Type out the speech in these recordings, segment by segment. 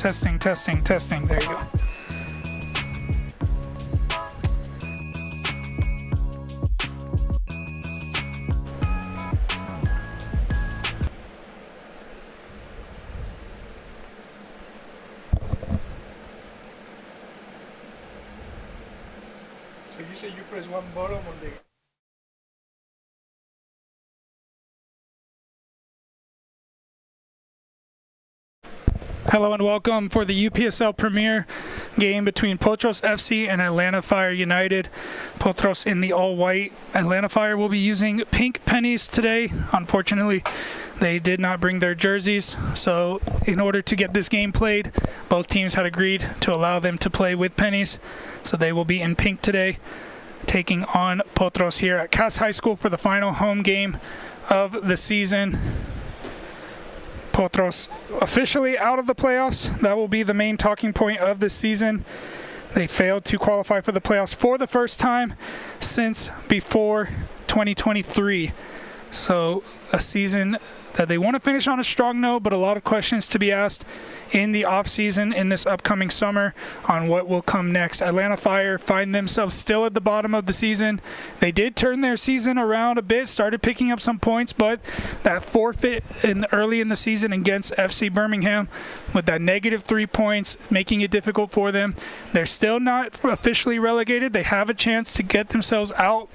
Testing, testing, testing. There you go. So you say you press one button on the... Hello and welcome for the UPSL Premier game between Potros FC and Atlanta Fire United. Potros in the all-white. Atlanta Fire will be using pink pennies today. Unfortunately, they did not bring their jerseys, so in order to get this game played, both teams had agreed to allow them to play with pennies, so they will be in pink today, taking on Potros here at Cass High School for the final home game of the season. Potros officially out of the playoffs. That will be the main talking point of this season. They failed to qualify for the playoffs for the first time since before 2023. So a season that they want to finish on a strong note, but a lot of questions to be asked in the offseason in this upcoming summer on what will come next. Atlanta Fire find themselves still at the bottom of the season. They did turn their season around a bit, started picking up some points, but that forfeit early in the season against FC Birmingham with that -3 points, making it difficult for them. They're still not officially relegated. They have a chance to get themselves out.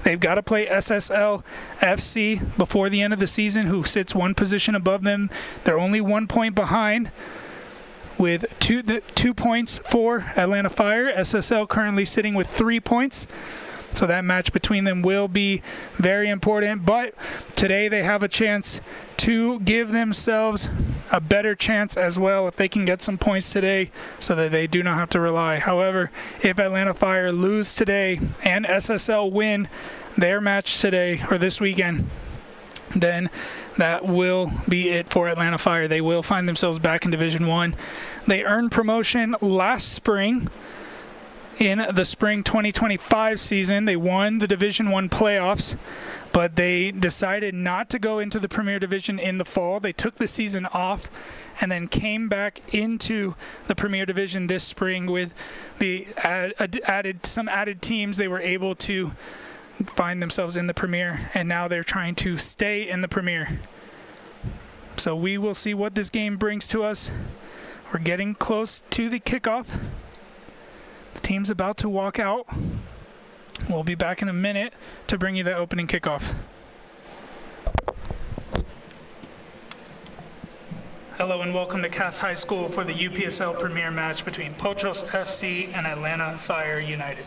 They've got to play SSL FC before the end of the season, who sits one position above them. They're only 1 point behind, with two points for Atlanta Fire. SSL currently sitting with 3 points. So that match between them will be very important. But today they have a chance to give themselves a better chance as well if they can get some points today so that they do not have to rely. However, if Atlanta Fire lose today and SSL win their match today or this weekend, then that will be it for Atlanta Fire. They will find themselves back in Division 1. They earned promotion last spring. In the spring 2025 season, they won the Division 1 playoffs, but they decided not to go into the Premier Division in the fall. They took the season off and then came back into the Premier Division this spring with the added teams. They were able to find themselves in the Premier, and now they're trying to stay in the Premier. So we will see what this game brings to us. We're getting close to the kickoff. The team's about to walk out. We'll be back in a minute to bring you the opening kickoff. Hello and welcome to Cass High School for the UPSL Premier match between Potros FC and Atlanta Fire United.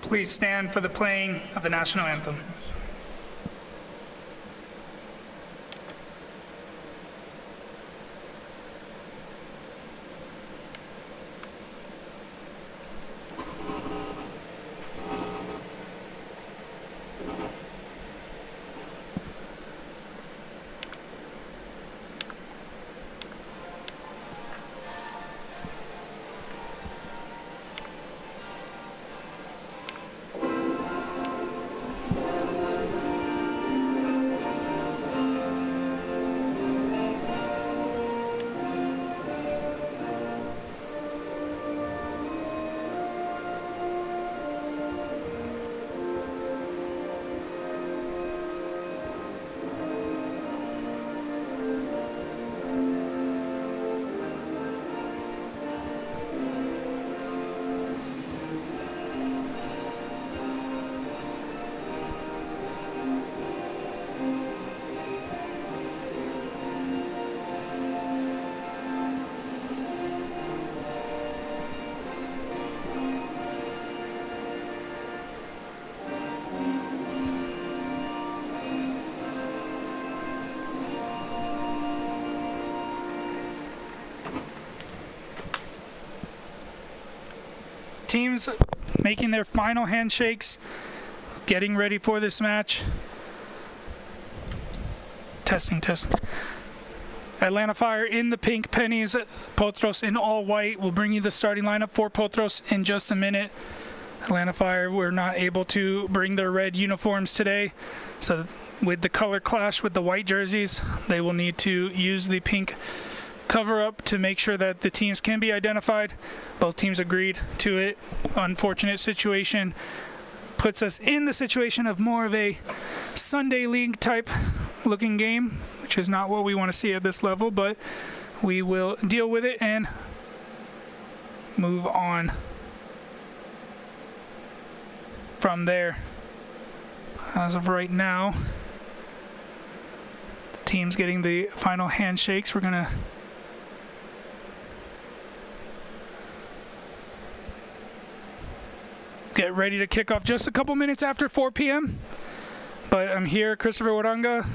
Please stand for the playing of the national anthem. teams making their final handshakes, getting ready for this match. Testing. Atlanta Fire in the pink pennies, Potros in all white. We'll bring you the starting lineup for Potros in just a minute. Atlanta Fire were not able to bring their red uniforms today, so with the color clash with the white jerseys, they will need to use the pink cover up to make sure that the teams can be identified. Both teams agreed to it. Unfortunate situation. Puts us in the situation of more of a Sunday league type looking game, which is not what we want to see at this level, but we will deal with it and move on from there. As of right now, the team's getting the final handshakes. We're gonna get ready to kick off just a couple minutes after 4 p.m. But I'm here, Christopher Uranga,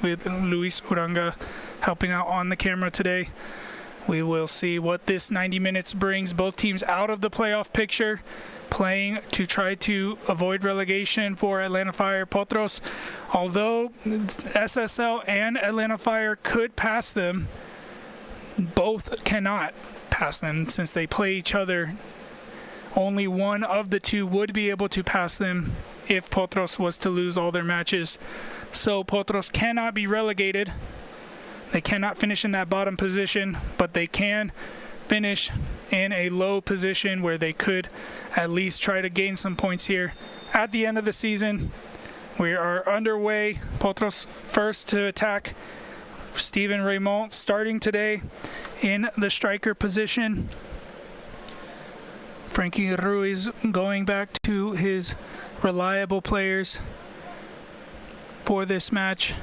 with Luis Uranga helping out on the camera today. We will see what this 90 minutes brings. Both teams out of the playoff picture, playing to try to avoid relegation for Atlanta Fire Potros. Although SSL and Atlanta Fire could pass them, both cannot pass them since they play each other. Only one of the two would be able to pass them if Potros was to lose all their matches. So Potros cannot be relegated. They cannot finish in that bottom position, but they can finish in a low position where they could at least try to gain some points here at the end of the season. We are underway. Potros first to attack. Steven Raymond starting today in the striker position. Frankie Ruiz going back to his reliable players for this match.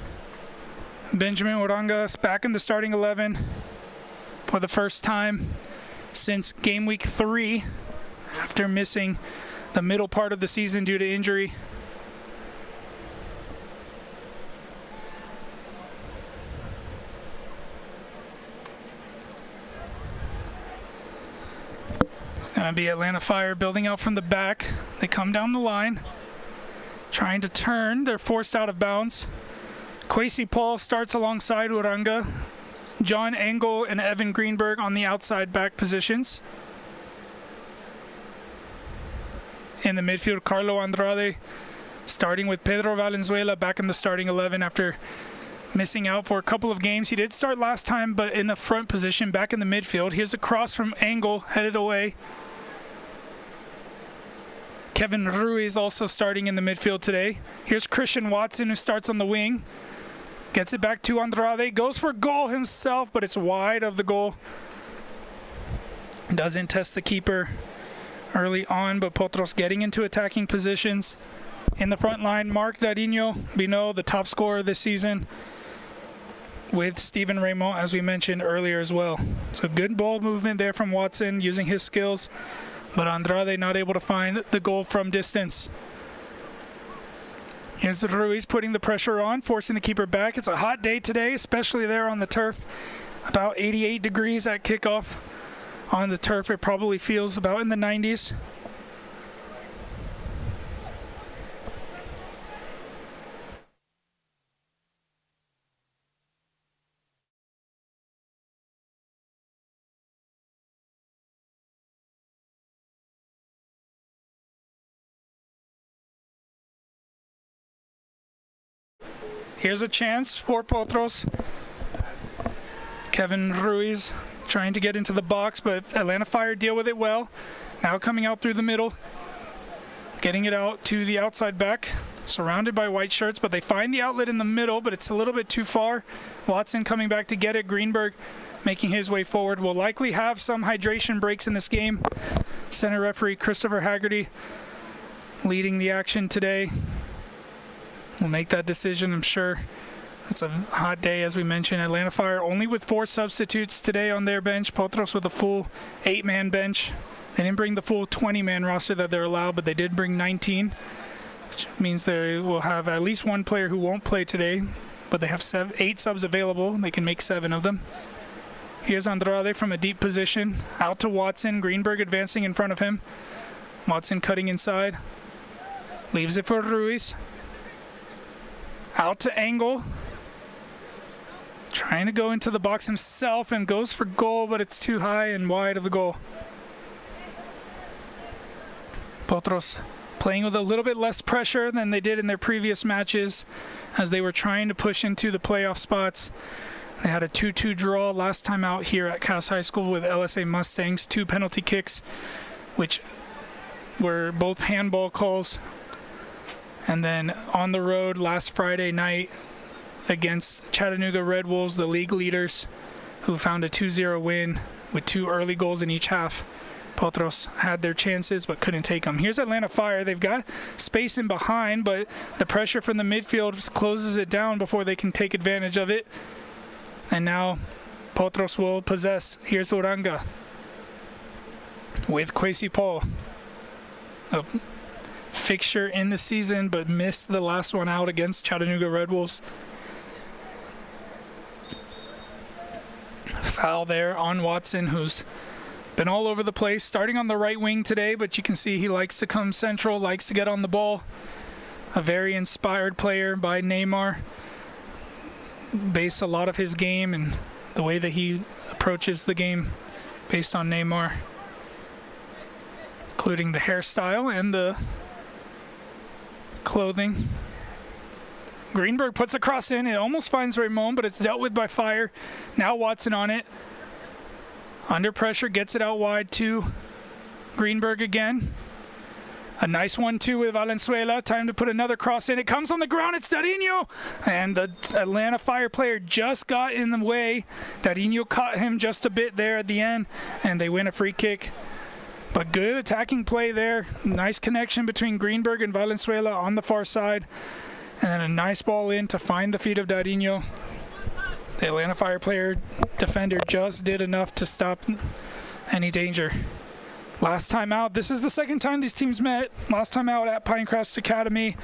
Benjamin Uranga back in the starting 11 for the first time since game week 3 after missing the middle part of the season due to injury. It's going to be Atlanta Fire building out from the back. They come down the line, trying to turn. They're forced out of bounds. Kwesi Paul starts alongside Uranga. John Engel and Evan Greenberg on the outside back positions. In the midfield, Carlo Andrade starting with Pedro Valenzuela back in the starting 11 after missing out for a couple of games. He did start last time, but in the front position back in the midfield. Here's a cross from Engel, headed away. Kevin Ruiz also starting in the midfield today. Here's Christian Watson, who starts on the wing. Gets it back to Andrade, goes for goal himself, but it's wide of the goal. Doesn't test the keeper early on, but Potros getting into attacking positions. In the front line, Mark Dadinho Bino, the top scorer this season, with Steven Raymond, as we mentioned earlier as well. So good ball movement there from Watson, using his skills, but Andrade not able to find the goal from distance. Here's Ruiz putting the pressure on, forcing the keeper back. It's a hot day today, especially there on the turf. About 88 degrees at kickoff on the turf. It probably feels about in the 90s. Here's a chance for Potros. Kevin Ruiz trying to get into the box, but Atlanta Fire deal with it well. Now coming out through the middle, getting it out to the outside back, surrounded by white shirts, but they find the outlet in the middle, but it's a little bit too far. Watson coming back to get it. Greenberg making his way forward. Will likely have some hydration breaks in this game. Center referee Christopher Haggerty leading the action today. We'll make that decision, I'm sure. It's a hot day, as we mentioned. Atlanta Fire only with 4 substitutes today on their bench. Potros with a full 8-man bench. They didn't bring the full 20-man roster that they're allowed, but they did bring 19, which means they will have at least one player who won't play today, but they have 8 subs available. They can make 7 of them. Here's Andrade from a deep position. Out to Watson. Greenberg advancing in front of him. Watson cutting inside. Leaves it for Ruiz. Out to Engel. Trying to go into the box himself and goes for goal, but it's too high and wide of the goal. Potros playing with a little bit less pressure than they did in their previous matches as they were trying to push into the playoff spots. They had a 2-2 draw last time out here at Cass High School with LSA Mustangs. 2 penalty kicks, which were both handball calls. And then on the road last Friday night against Chattanooga Red Wolves, the league leaders, who found a 2-0 win with 2 early goals in each half. Potros had their chances but couldn't take them. Here's Atlanta Fire. They've got space in behind, but the pressure from the midfield closes it down before they can take advantage of it. And now Potros will possess. Here's Oranga with Kwesi Paul. A fixture in the season, but missed the last one out against Chattanooga Red Wolves. Foul there on Watson, who's been all over the place, starting on the right wing today, but you can see he likes to come central, likes to get on the ball. A very inspired player by Neymar. Based a lot of his game and the way that he approaches the game based on Neymar, including the hairstyle and the clothing. Greenberg puts a cross in. It almost finds Ramon, but it's dealt with by Fire. Now Watson on it. Under pressure, gets it out wide to Greenberg again. A nice 1-2 with Valenzuela. Time to put another cross in. It comes on the ground. It's Darinho. And the Atlanta Fire player just got in the way. Darinho caught him just a bit there at the end, and they win a free kick. But good attacking play there. Nice connection between Greenberg and Valenzuela on the far side. And then a nice ball in to find the feet of Darinho. The Atlanta Fire player defender just did enough to stop any danger. Last time out, this is the second time these teams met. Last time out at Pinecrest Academy,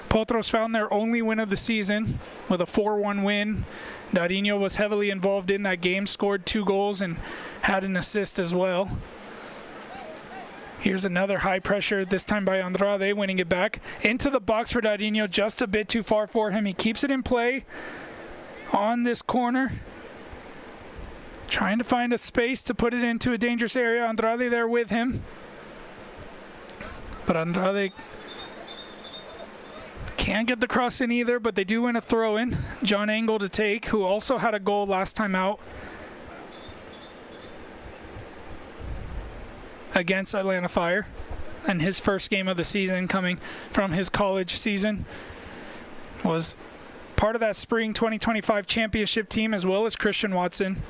Potros found their only win of the season with a 4-1 win. Darinho was heavily involved in that game, scored 2 goals and had an assist as well. Here's another high pressure, this time by Andrade, winning it back. Into the box for Darinho, just a bit too far for him. He keeps it in play on this corner. Trying to find a space to put it into a dangerous area. Andrade there with him. But Andrade can't get the cross in either, but they do win a throw-in. John Engel to take, who also had a goal last time out against Atlanta Fire, and his first game of the season coming from his college season. Was part of that spring 2025 championship team, as well as Christian Watson.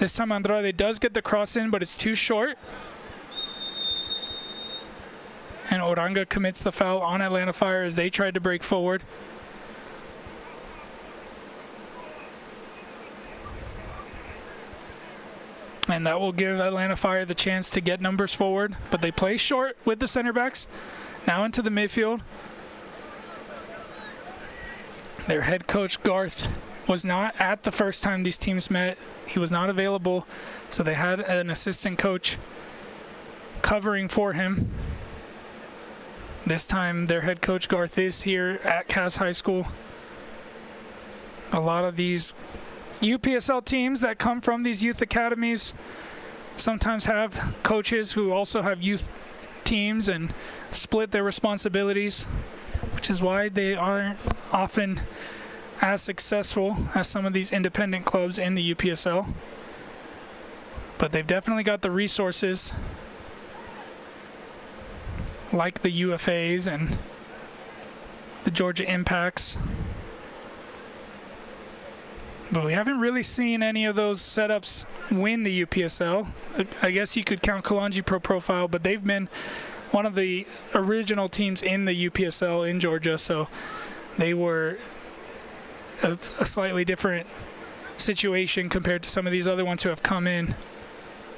This time Andrade does get the cross in, but it's too short. And Oranga commits the foul on Atlanta Fire as they tried to break forward. And that will give Atlanta Fire the chance to get numbers forward, but they play short with the center backs. Now into the midfield. Their head coach, Garth, was not at the first time these teams met. He was not available, so they had an assistant coach covering for him. This time their head coach, Garth, is here at Cass High School. A lot of these UPSL teams that come from these youth academies sometimes have coaches who also have youth teams and split their responsibilities, which is why they aren't often as successful as some of these independent clubs in the UPSL. But they've definitely got the resources, like the UFAs and the Georgia Impacts. But we haven't really seen any of those setups win the UPSL. I guess you could count Kalanji Pro Profile, but they've been one of the original teams in the UPSL in Georgia, so they were a slightly different situation compared to some of these other ones who have come in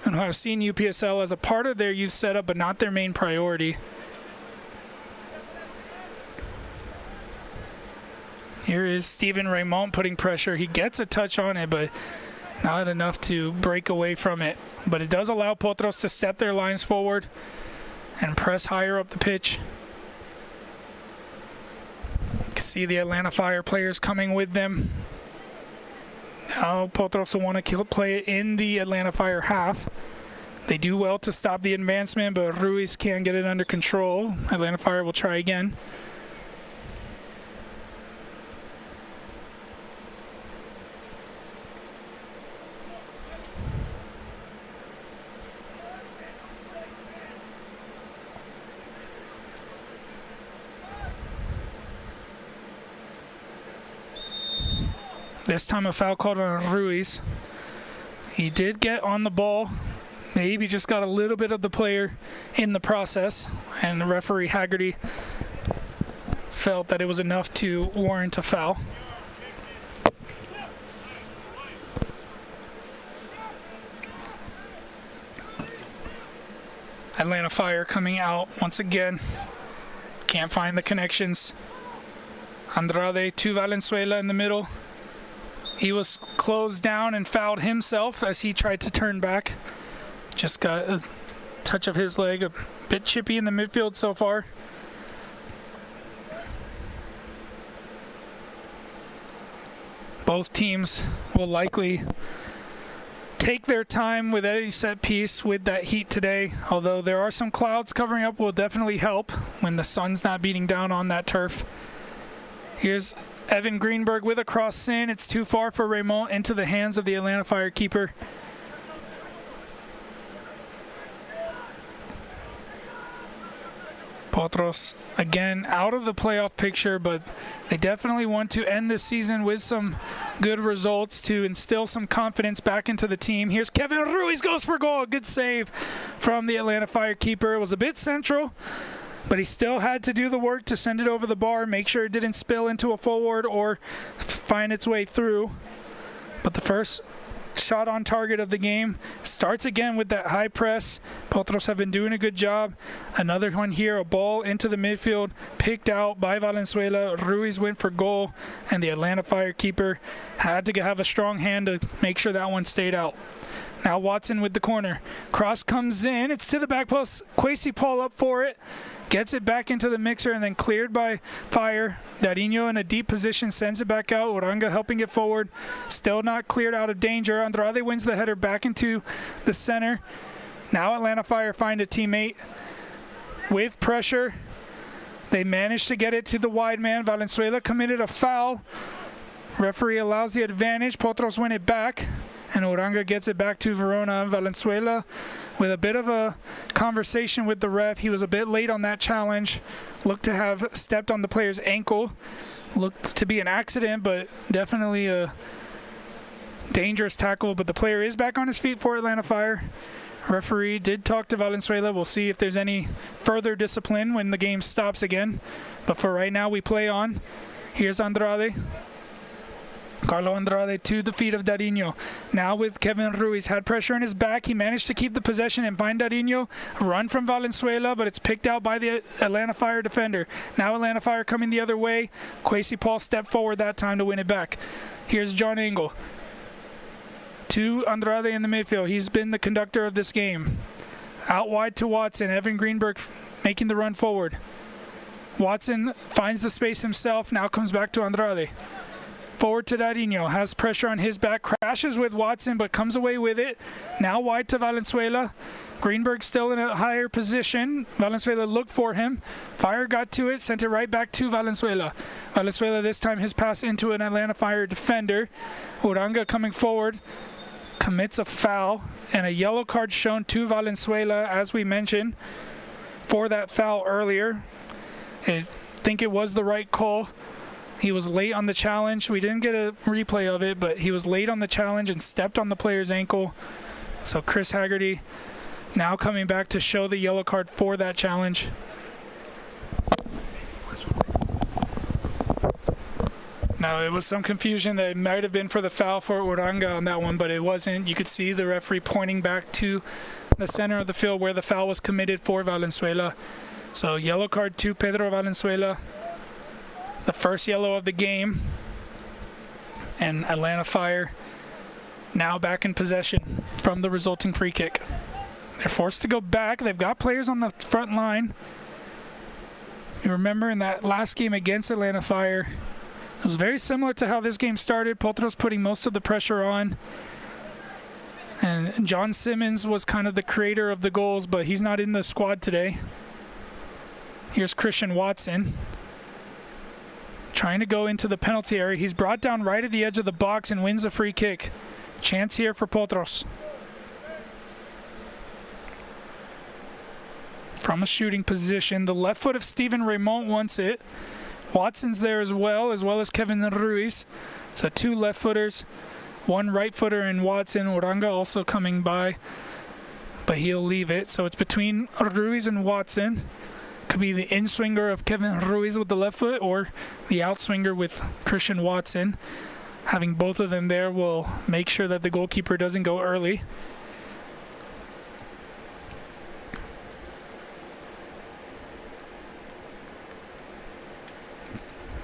and who have seen UPSL as a part of their youth setup, but not their main priority. Here is Steven Raymond putting pressure. He gets a touch on it, but not enough to break away from it. But it does allow Potros to step their lines forward. and press higher up the pitch. You can see the Atlanta Fire players coming with them. Now Potros will want to play it in the Atlanta Fire half. They do well to stop the advancement, but Ruiz can't get it under control. Atlanta Fire will try again. This time a foul called on Ruiz. He did get on the ball. Maybe just got a little bit of the player in the process, and the referee Haggerty felt that it was enough to warrant a foul. Atlanta Fire coming out once again. Can't find the connections. Andrade to Valenzuela in the middle. He was closed down and fouled himself as he tried to turn back. Just got a touch of his leg, a bit chippy in the midfield so far. Both teams will likely take their time with any set piece with that heat today, although there are some clouds covering up will definitely help when the sun's not beating down on that turf. Here's Evan Greenberg with a cross in. It's too far for Raymond, into the hands of the Atlanta Fire keeper. Potros again out of the playoff picture, but they definitely want to end this season with some good results to instill some confidence back into the team. Here's Kevin Ruiz, goes for goal. Good save from the Atlanta Fire keeper. It was a bit central, but he still had to do the work to send it over the bar, make sure it didn't spill into a forward or find its way through. But the first shot on target of the game starts again with that high press. Potros have been doing a good job. Another one here, a ball into the midfield, picked out by Valenzuela. Ruiz went for goal, and the Atlanta Fire keeper had to have a strong hand to make sure that one stayed out. Now Watson with the corner. Cross comes in. It's to the back post. Kwesi Paul up for it. Gets it back into the mixer and then cleared by Fire. Darinho in a deep position sends it back out. Uranga helping it forward. Still not cleared out of danger. Andrade wins the header back into the center. Now Atlanta Fire find a teammate with pressure. They managed to get it to the wide man. Valenzuela committed a foul. Referee allows the advantage. Potros win it back, and Uranga gets it back to Verona. Valenzuela with a bit of a conversation with the ref. He was a bit late on that challenge. Looked to have stepped on the player's ankle. Looked to be an accident, but definitely a dangerous tackle. But the player is back on his feet for Atlanta Fire. Referee did talk to Valenzuela. We'll see if there's any further discipline when the game stops again. But for right now, we play on. Here's Andrade. Carlo Andrade to the feet of Darinho. Now with Kevin Ruiz, had pressure in his back. He managed to keep the possession and find Darinho. A run from Valenzuela, but it's picked out by the Atlanta Fire defender. Now Atlanta Fire coming the other way. Kwesi Paul stepped forward that time to win it back. Here's John Engel to Andrade in the midfield. He's been the conductor of this game. Out wide to Watson. Evan Greenberg making the run forward. Watson finds the space himself. Now comes back to Andrade. Forward to Darinho, has pressure on his back, crashes with Watson, but comes away with it. Now wide to Valenzuela. Greenberg still in a higher position. Valenzuela looked for him. Fire got to it, sent it right back to Valenzuela. Valenzuela this time his pass into an Atlanta Fire defender. Uranga coming forward, commits a foul, and a yellow card shown to Valenzuela, as we mentioned, for that foul earlier. I think it was the right call. He was late on the challenge. We didn't get a replay of it, but he was late on the challenge and stepped on the player's ankle. So Chris Haggerty now coming back to show the yellow card for that challenge. Now, it was some confusion that it might have been for the foul for Uranga on that one, but it wasn't. You could see the referee pointing back to the center of the field where the foul was committed for Valenzuela. So yellow card to Pedro Valenzuela. The first yellow of the game, and Atlanta Fire now back in possession from the resulting free kick. They're forced to go back. They've got players on the front line. You remember in that last game against Atlanta Fire, it was very similar to how this game started. Potros putting most of the pressure on. And John Simmons was kind of the creator of the goals, but he's not in the squad today. Here's Christian Watson trying to go into the penalty area. He's brought down right at the edge of the box and wins a free kick. Chance here for Potros. From a shooting position, the left foot of Steven Raymond wants it. Watson's there as well as Kevin Ruiz. So 2 left footers, 1 right footer in Watson. Oranga also coming by, but he'll leave it. So it's between Ruiz and Watson. Could be the in-swinger of Kevin Ruiz with the left foot or the outswinger with Christian Watson. Having both of them there will make sure that the goalkeeper doesn't go early.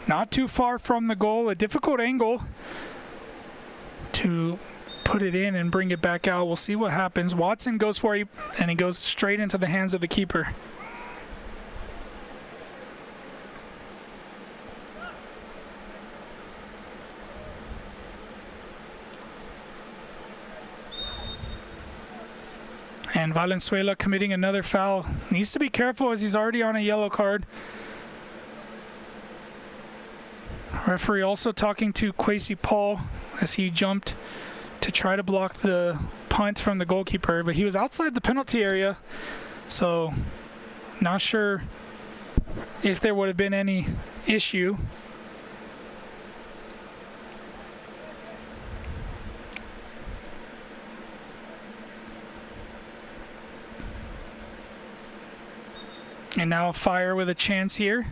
Not too far from the goal, a difficult angle to put it in and bring it back out. We'll see what happens. Watson goes for it, and he goes straight into the hands of the keeper. And Valenzuela committing another foul. Needs to be careful as he's already on a yellow card. Referee also talking to Kwesi Paul as he jumped to try to block the punt from the goalkeeper, but he was outside the penalty area, so not sure if there would have been any issue. And now Fire with a chance here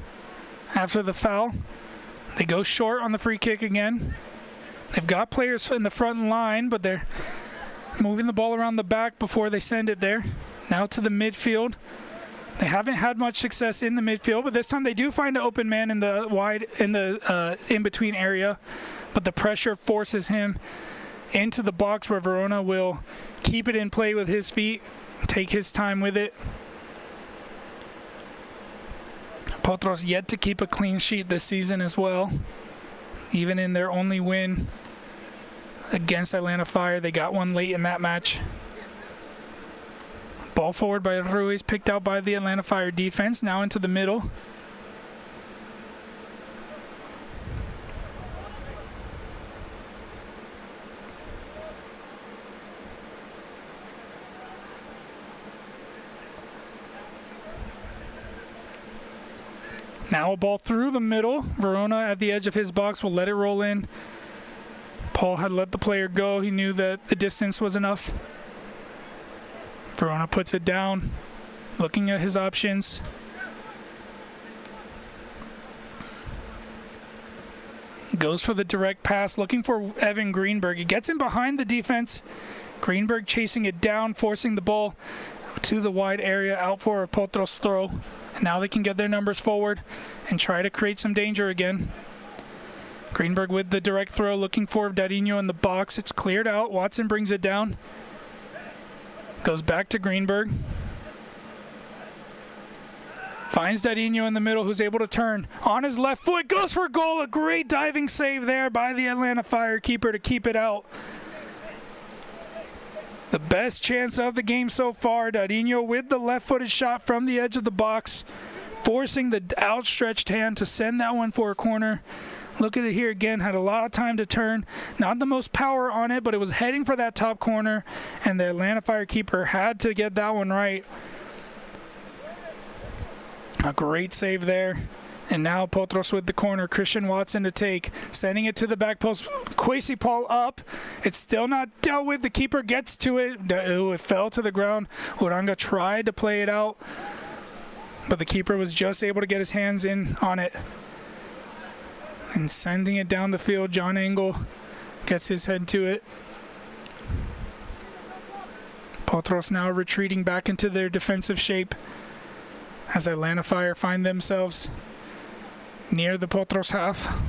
after the foul. They go short on the free kick again. They've got players in the front line, but they're moving the ball around the back before they send it there. Now to the midfield. They haven't had much success in the midfield, but this time they do find an open man in the in-between area, but the pressure forces him into the box where Verona will keep it in play with his feet, take his time with it. Potros yet to keep a clean sheet this season as well. Even in their only win against Atlanta Fire, they got one late in that match. Ball forward by Ruiz, picked out by the Atlanta Fire defense, now into the middle. Now a ball through the middle. Verona at the edge of his box will let it roll in. Paul had let the player go. He knew that the distance was enough. Verona puts it down, looking at his options. Goes for the direct pass, looking for Evan Greenberg. He gets in behind the defense. Greenberg chasing it down, forcing the ball to the wide area, out for a Potros throw. And now they can get their numbers forward and try to create some danger again. Greenberg with the direct throw, looking for Dadinho in the box. It's cleared out. Watson brings it down. Goes back to Greenberg. Finds Dadinho in the middle, who's able to turn on his left foot. Goes for a goal. A great diving save there by the Atlanta Fire keeper to keep it out. The best chance of the game so far. Dadinho with the left-footed shot from the edge of the box, forcing the outstretched hand to send that one for a corner. Look at it here again. Had a lot of time to turn. Not the most power on it, but it was heading for that top corner, and the Atlanta Fire keeper had to get that one right. A great save there. And now Potros with the corner. Christian Watson to take. Sending it to the back post. Kwesi Paul up. It's still not dealt with. The keeper gets to it. Ooh, it fell to the ground. Oranga tried to play it out, but the keeper was just able to get his hands in on it. And sending it down the field. John Engel gets his head to it. Potros now retreating back into their defensive shape as Atlanta Fire find themselves near the Potros half.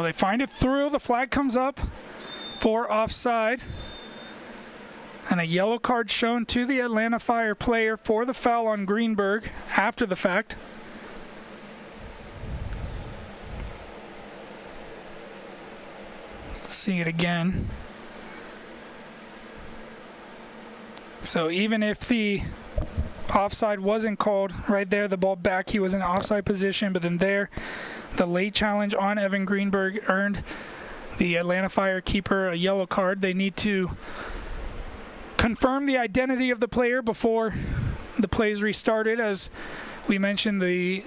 they find it through. The flag comes up for offside. And a yellow card shown to the Atlanta Fire player for the foul on Greenberg after the fact. Let's see it again. So even if the offside wasn't called right there, the ball back, he was in offside position, but then there, the late challenge on Evan Greenberg earned the Atlanta Fire keeper a yellow card. They need to confirm the identity of the player before the plays restarted. As we mentioned, the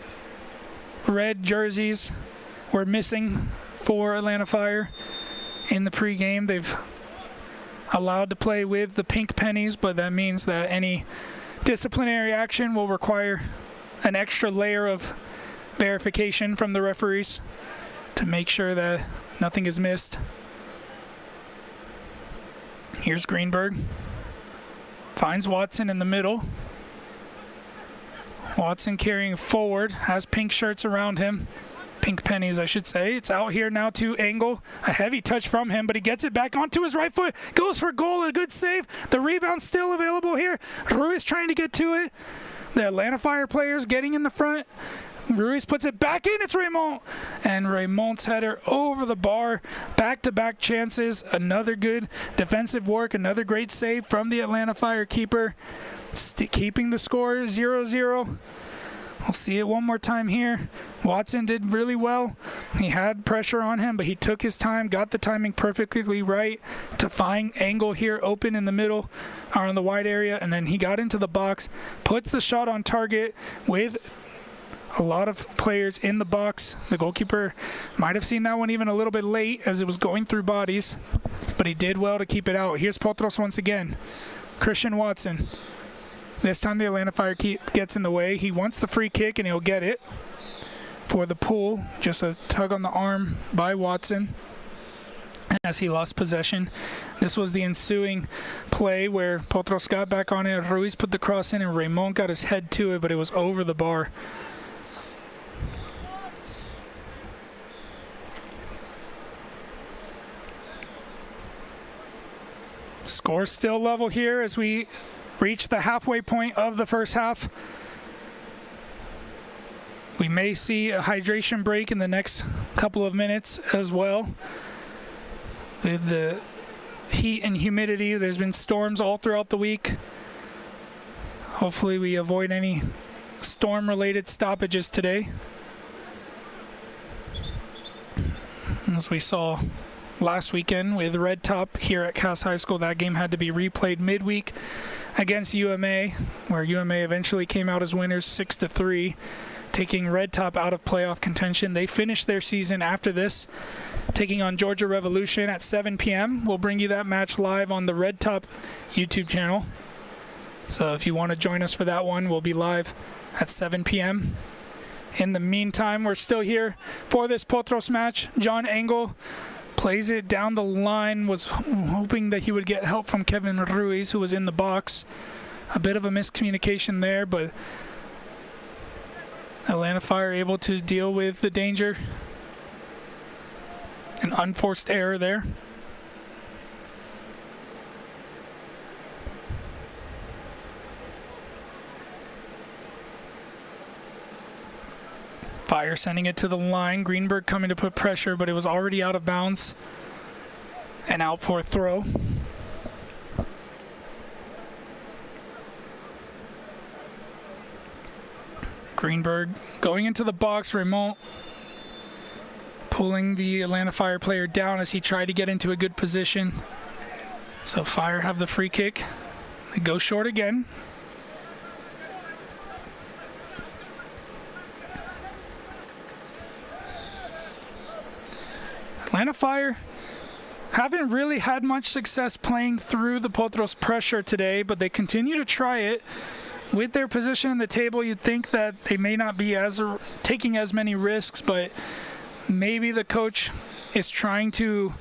red jerseys were missing for Atlanta Fire in the pregame. They've allowed to play with the pink pennies, but that means that any disciplinary action will require an extra layer of verification from the referees to make sure that nothing is missed. Here's Greenberg. Finds Watson in the middle. Watson carrying forward, has pink shirts around him. Pink pennies, I should say. It's out here now to Engel. A heavy touch from him, but he gets it back onto his right foot. Goes for goal, a good save. The rebound still available here. Ruiz trying to get to it. The Atlanta Fire players getting in the front. Ruiz puts it back in. It's Raymond. And Raymond's header over the bar. Back-to-back chances. Another good defensive work. Another great save from the Atlanta Fire keeper. Keeping the score 0-0. We'll see it one more time here. Watson did really well. He had pressure on him, but he took his time, got the timing perfectly right to find Engel here open in the middle or in the wide area, and then he got into the box, puts the shot on target with a lot of players in the box. The goalkeeper might have seen that one even a little bit late as it was going through bodies, but he did well to keep it out. Here's Potros once again. Christian Watson. This time the Atlanta Fire gets in the way. He wants the free kick and he'll get it for the pool. Just a tug on the arm by Watson as he lost possession. This was the ensuing play where Potros got back on it. Ruiz put the cross in and Raymond got his head to it, but it was over the bar. Score still level here as we reach the halfway point of the first half. We may see a hydration break in the next couple of minutes as well. With the heat and humidity, there's been storms all throughout the week. Hopefully we avoid any storm-related stoppages today. As we saw last weekend with Red Top here at Cass High School, that game had to be replayed midweek against UMA, where UMA eventually came out as winners 6-3, taking Red Top out of playoff contention. They finished their season after this, taking on Georgia Revolution at 7 p.m. We'll bring you that match live on the Red Top YouTube channel. So if you want to join us for that one, we'll be live at 7 p.m. In the meantime, we're still here for this Potros match. John Engel plays it down the line, was hoping that he would get help from Kevin Ruiz, who was in the box. A bit of a miscommunication there, but Atlanta Fire able to deal with the danger. An unforced error there. Fire sending it to the line. Greenberg coming to put pressure, but it was already out of bounds and out for a throw. Greenberg going into the box. Raymond pulling the Atlanta Fire player down as he tried to get into a good position. So Fire have the free kick. They go short again. Atlanta Fire haven't really had much success playing through the Potros pressure today, but they continue to try it. With their position in the table, you'd think that they may not be taking as many risks, but maybe the coach is trying to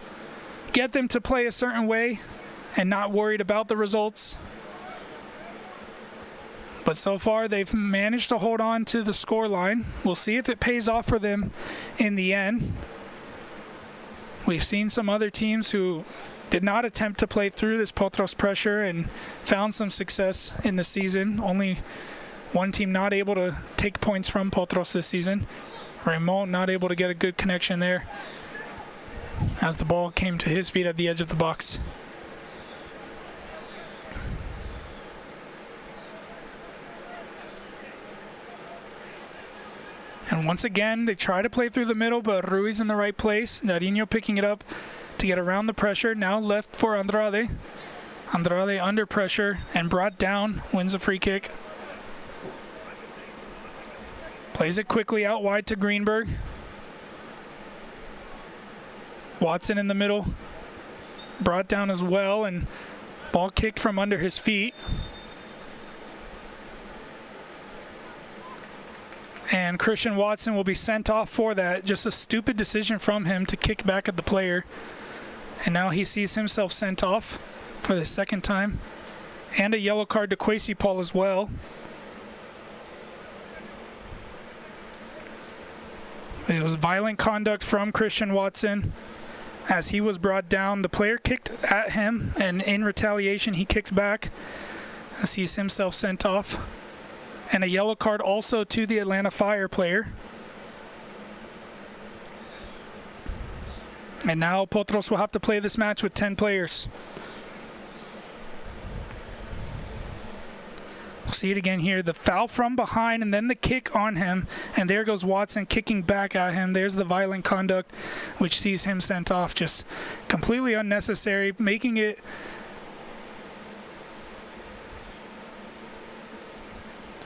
get them to play a certain way and not worried about the results. But so far, they've managed to hold on to the score line. We'll see if it pays off for them in the end. We've seen some other teams who did not attempt to play through this Potros pressure and found some success in the season. Only one team not able to take points from Potros this season. Raymond not able to get a good connection there as the ball came to his feet at the edge of the box. And once again, they try to play through the middle, but Ruiz in the right place. Nariño picking it up to get around the pressure. Now left for Andrade. Andrade under pressure and brought down, wins a free kick. Plays it quickly out wide to Greenberg. Watson in the middle. Brought down as well, and ball kicked from under his feet. And Christian Watson will be sent off for that. Just a stupid decision from him to kick back at the player. And now he sees himself sent off for the second time. And a yellow card to Kwesi Paul as well. It was violent conduct from Christian Watson. As he was brought down, the player kicked at him, and in retaliation, he kicked back. Sees himself sent off. And a yellow card also to the Atlanta Fire player. And now Potros will have to play this match with 10 players. We'll see it again here. The foul from behind and then the kick on him. And there goes Watson kicking back at him. There's the violent conduct, which sees him sent off. Just completely unnecessary, making it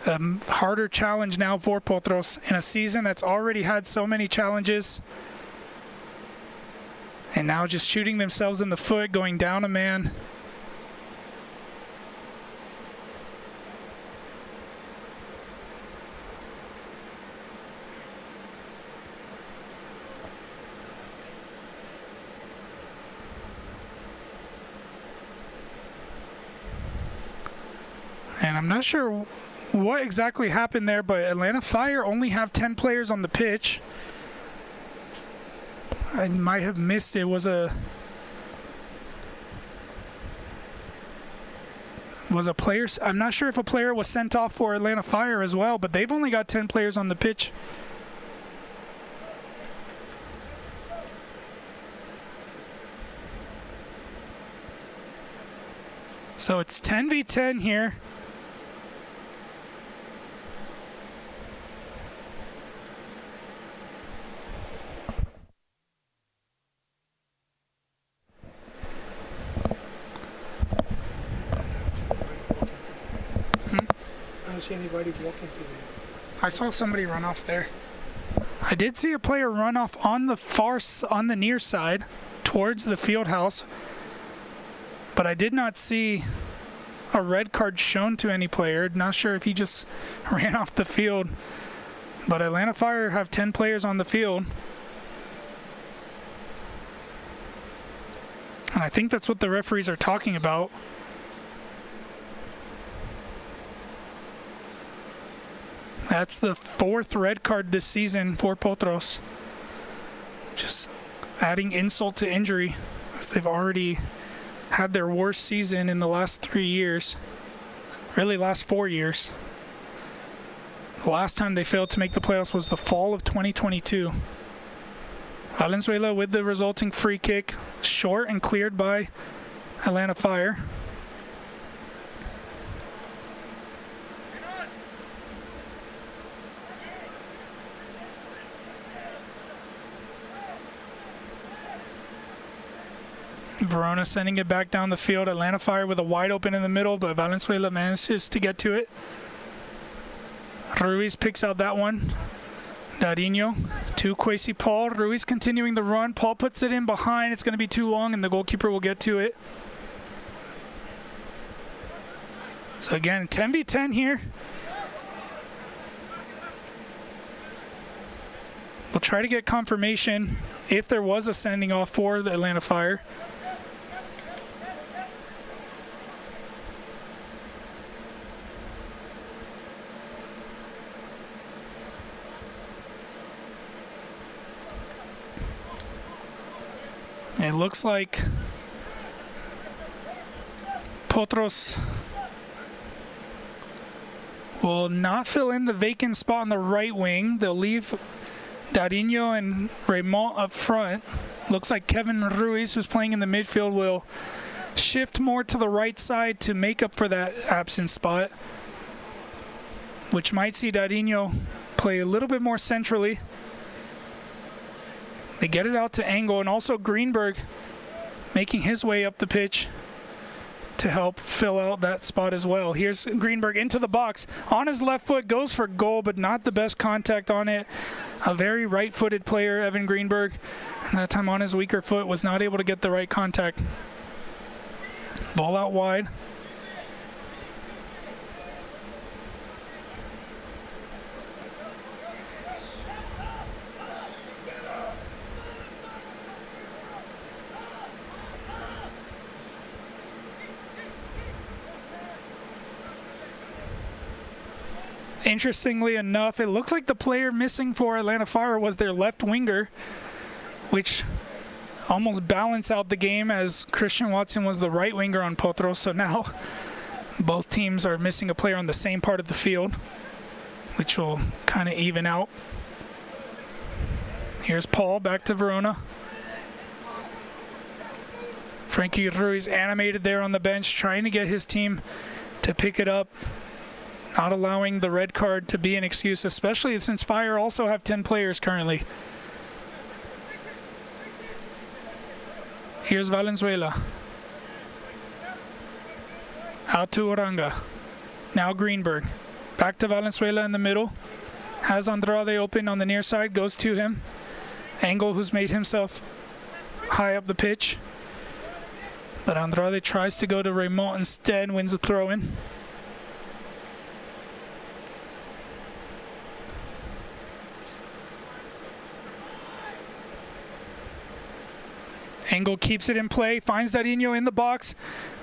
a harder challenge now for Potros in a season that's already had so many challenges. And now just shooting themselves in the foot, going down a man. And I'm not sure what exactly happened there, but Atlanta Fire only have 10 players on the pitch. I might have missed it. Was a player. I'm not sure if a player was sent off for Atlanta Fire as well, but they've only got 10 players on the pitch. So it's 10v10 here. I don't see anybody walking to there. I saw somebody run off there. I did see a player run off on the near side towards the field house, but I did not see a red card shown to any player. Not sure if he just ran off the field, but Atlanta Fire have 10 players on the field. And I think that's what the referees are talking about. That's the 4th red card this season for Potros. Just adding insult to injury, as they've already had their worst season in the last 3 years. Really, last 4 years. The last time they failed to make the playoffs was the fall of 2022. Valenzuela with the resulting free kick, short and cleared by Atlanta Fire. Verona sending it back down the field. Atlanta Fire with a wide open in the middle, but Valenzuela manages to get to it. Ruiz picks out that one. Nariño to Kwesi Paul. Ruiz continuing the run. Paul puts it in behind. It's going to be too long, and the goalkeeper will get to it. So again, 10v10 here. We'll try to get confirmation if there was a sending off for the Atlanta Fire. It looks like Potros will not fill in the vacant spot on the right wing. They'll leave Darinho and Raymond up front. Looks like Kevin Ruiz, who's playing in the midfield, will shift more to the right side to make up for that absent spot, which might see Darinho play a little bit more centrally. They get it out to Engel, and also Greenberg making his way up the pitch to help fill out that spot as well. Here's Greenberg into the box. On his left foot, goes for goal, but not the best contact on it. A very right-footed player, Evan Greenberg. And that time on his weaker foot, was not able to get the right contact. Ball out wide. Interestingly enough, it looks like the player missing for Atlanta Fire was their left winger, which almost balanced out the game, as Christian Watson was the right winger on Potros. So now both teams are missing a player on the same part of the field, which will kind of even out. Here's Paul back to Verona. Frankie Ruiz animated there on the bench, trying to get his team to pick it up, not allowing the red card to be an excuse, especially since Fire also have 10 players currently. Here's Valenzuela. Out to Oranga. Now Greenberg. Back to Valenzuela in the middle. Has Andrade open on the near side. Goes to him. Engel, who's made himself high up the pitch. But Andrade tries to go to Raymond instead. Wins the throw-in. Engel keeps it in play, finds Darinho in the box.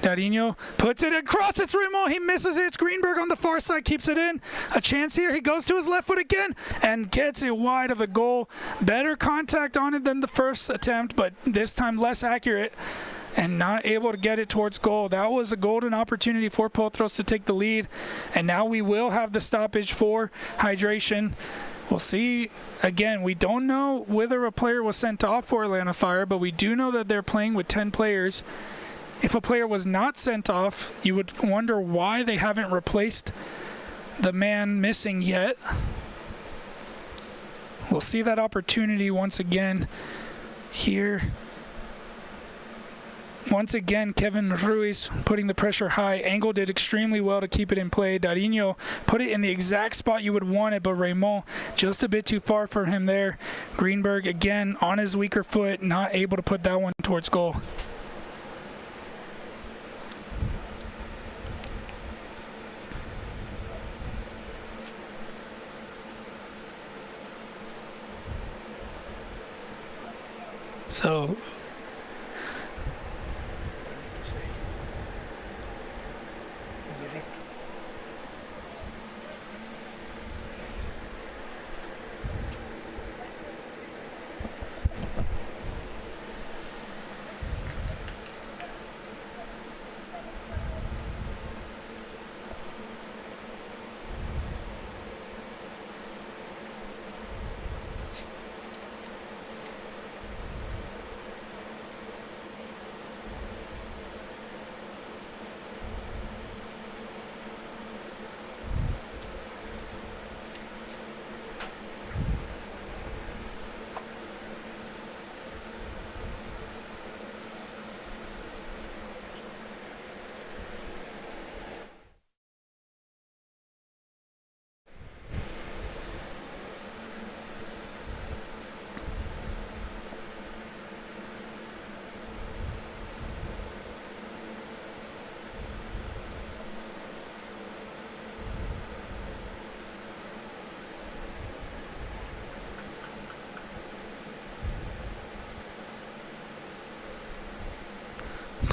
Darinho puts it across, it's Raymond, he misses it. It's Greenberg on the far side, keeps it in. A chance here, he goes to his left foot again and gets it wide of the goal. Better contact on it than the first attempt, but this time less accurate and not able to get it towards goal. That was a golden opportunity for Potros to take the lead, and now we will have the stoppage for hydration. We'll see. Again, we don't know whether a player was sent off for Atlanta Fire, but we do know that they're playing with 10 players. If a player was not sent off, you would wonder why they haven't replaced the man missing yet. We'll see that opportunity once again here. Once again, Kevin Ruiz putting the pressure high. Engel did extremely well to keep it in play. Darinho put it in the exact spot you would want it, but Raymond just a bit too far for him there. Greenberg, again, on his weaker foot, not able to put that one towards goal. So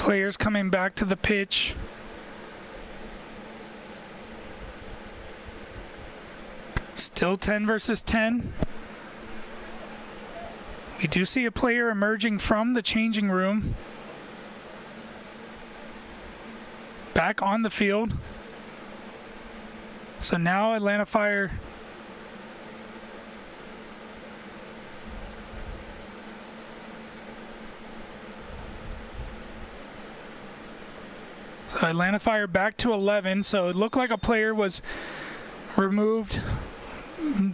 players coming back to the pitch. Still 10 versus 10. We do see a player emerging from the changing room. Back on the field. So now Atlanta Fire back to 11. So it looked like a player was removed.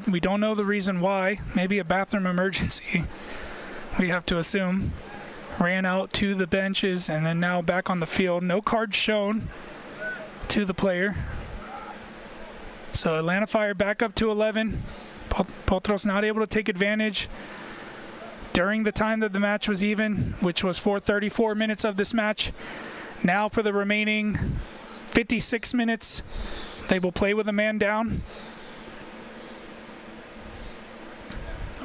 We don't know the reason why. Maybe a bathroom emergency, we have to assume. Ran out to the benches and then now back on the field. No card shown to the player. So Atlanta Fire back up to 11. Potros not able to take advantage during the time that the match was even, which was for 34 minutes of this match. Now for the remaining 56 minutes, they will play with a man down.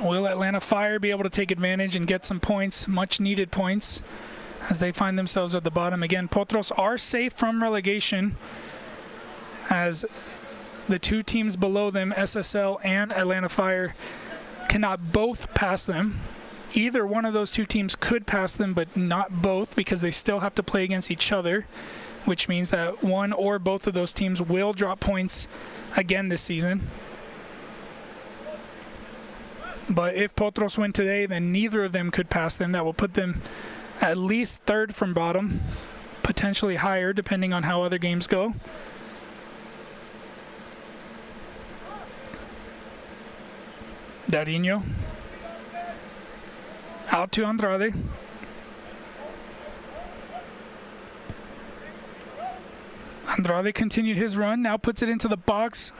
Will Atlanta Fire be able to take advantage and get some points, much needed points, as they find themselves at the bottom? Again, Potros are safe from relegation, as the two teams below them, SSL and Atlanta Fire, cannot both pass them. Either one of those two teams could pass them, but not both, because they still have to play against each other, which means that one or both of those teams will drop points again this season. But if Potros win today, then neither of them could pass them. That will put them at least third from bottom, potentially higher, depending on how other games go. Darinho. Out to Andrade. Andrade continued his run, now puts it into the box.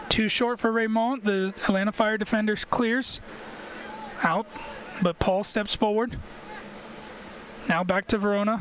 Too short for Raymond. The Atlanta Fire defender clears. Out, but Paul steps forward. Now back to Verona.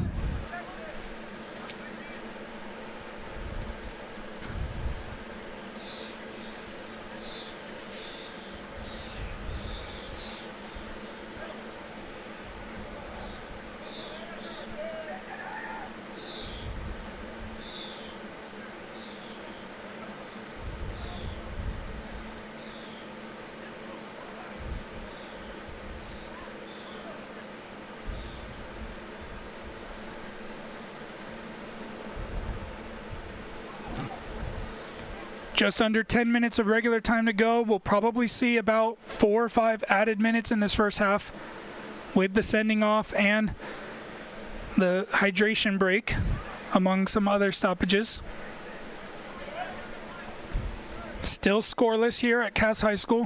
Just under 10 minutes of regular time to go. We'll probably see about 4 or 5 added minutes in this first half with the sending off and the hydration break, among some other stoppages. Still scoreless here at Cass High School.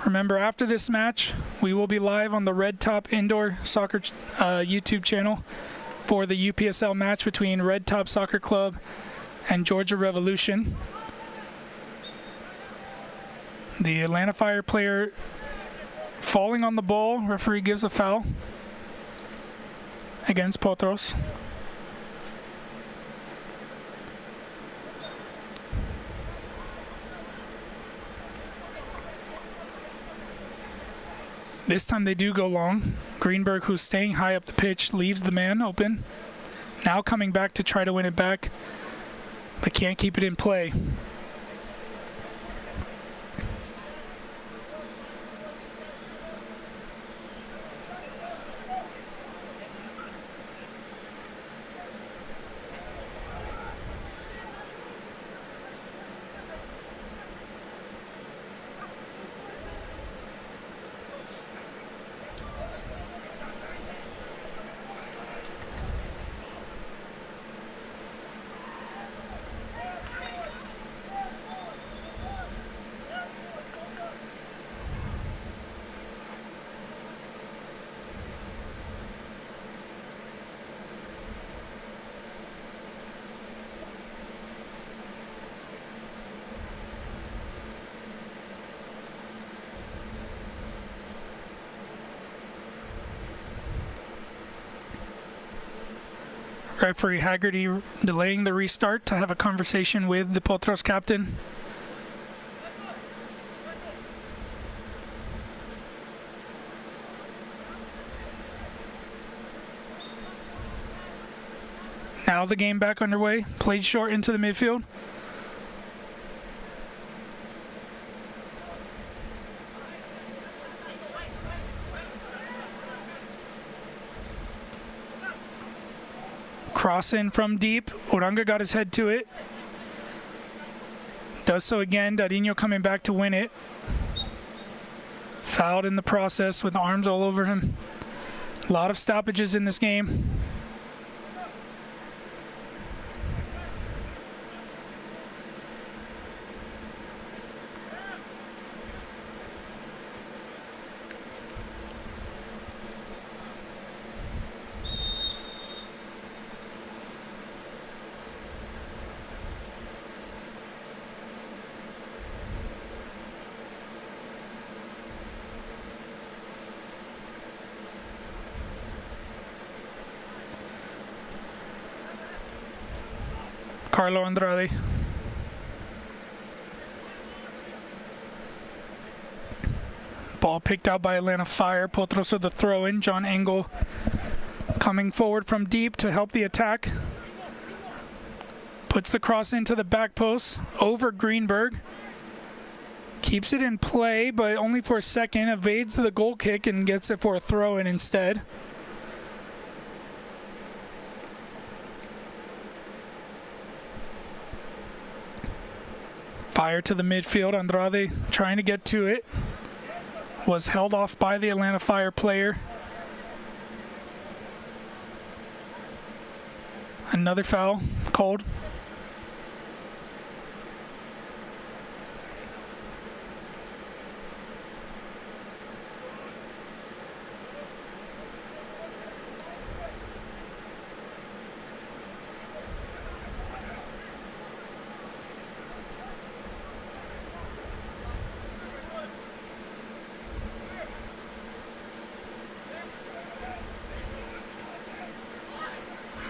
Remember, after this match, we will be live on the Red Top Indoor Soccer YouTube channel for the UPSL match between Red Top Soccer Club and Georgia Revolution. The Atlanta Fire player falling on the ball. Referee gives a foul against Potros. This time they do go long. Greenberg, who's staying high up the pitch, leaves the man open. Now coming back to try to win it back, but can't keep it in play. Referee Haggerty delaying the restart to have a conversation with the Potros captain. Now the game back underway. Played short into the midfield. Cross in from deep. Uranga got his head to it. Does so again. Dadinho coming back to win it. Fouled in the process with arms all over him. A lot of stoppages in this game. Carlo Andrade. Ball picked out by Atlanta Fire. Potros with the throw in. John Engel coming forward from deep to help the attack. Puts the cross into the back post over Greenberg. Keeps it in play, but only for a second. Evades the goal kick and gets it for a throw in instead. Fire to the midfield. Andrade trying to get to it. Was held off by the Atlanta Fire player. Another foul called.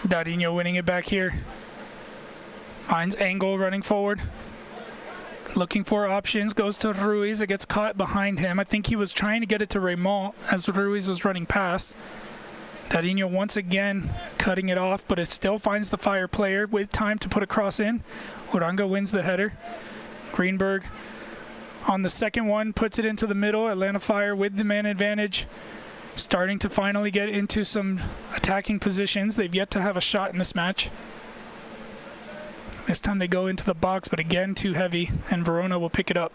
Dadinho winning it back here. Finds Engel running forward. Looking for options. Goes to Ruiz. It gets caught behind him. I think he was trying to get it to Raymond as Ruiz was running past. Dadinho once again cutting it off, but it still finds the Fire player with time to put a cross in. Uranga wins the header. Greenberg on the second one puts it into the middle. Atlanta Fire with the man advantage. Starting to finally get into some attacking positions. They've yet to have a shot in this match. This time they go into the box, but again too heavy, and Verona will pick it up.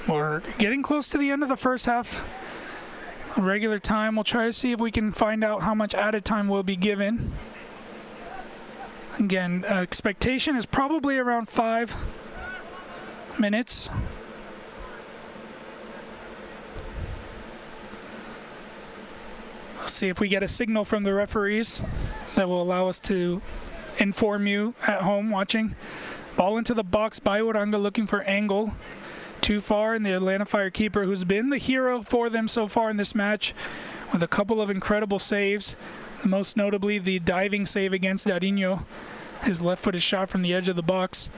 We're getting close to the end of the first half. Regular time. We'll try to see if we can find out how much added time will be given. Again, expectation is probably around 5 minutes. We'll see if we get a signal from the referees that will allow us to inform you at home watching. Ball into the box by Uranga looking for Engel. Too far, and the Atlanta Fire keeper, who's been the hero for them so far in this match, with a couple of incredible saves, most notably the diving save against Dadinho, his left-footed shot from the edge of the box,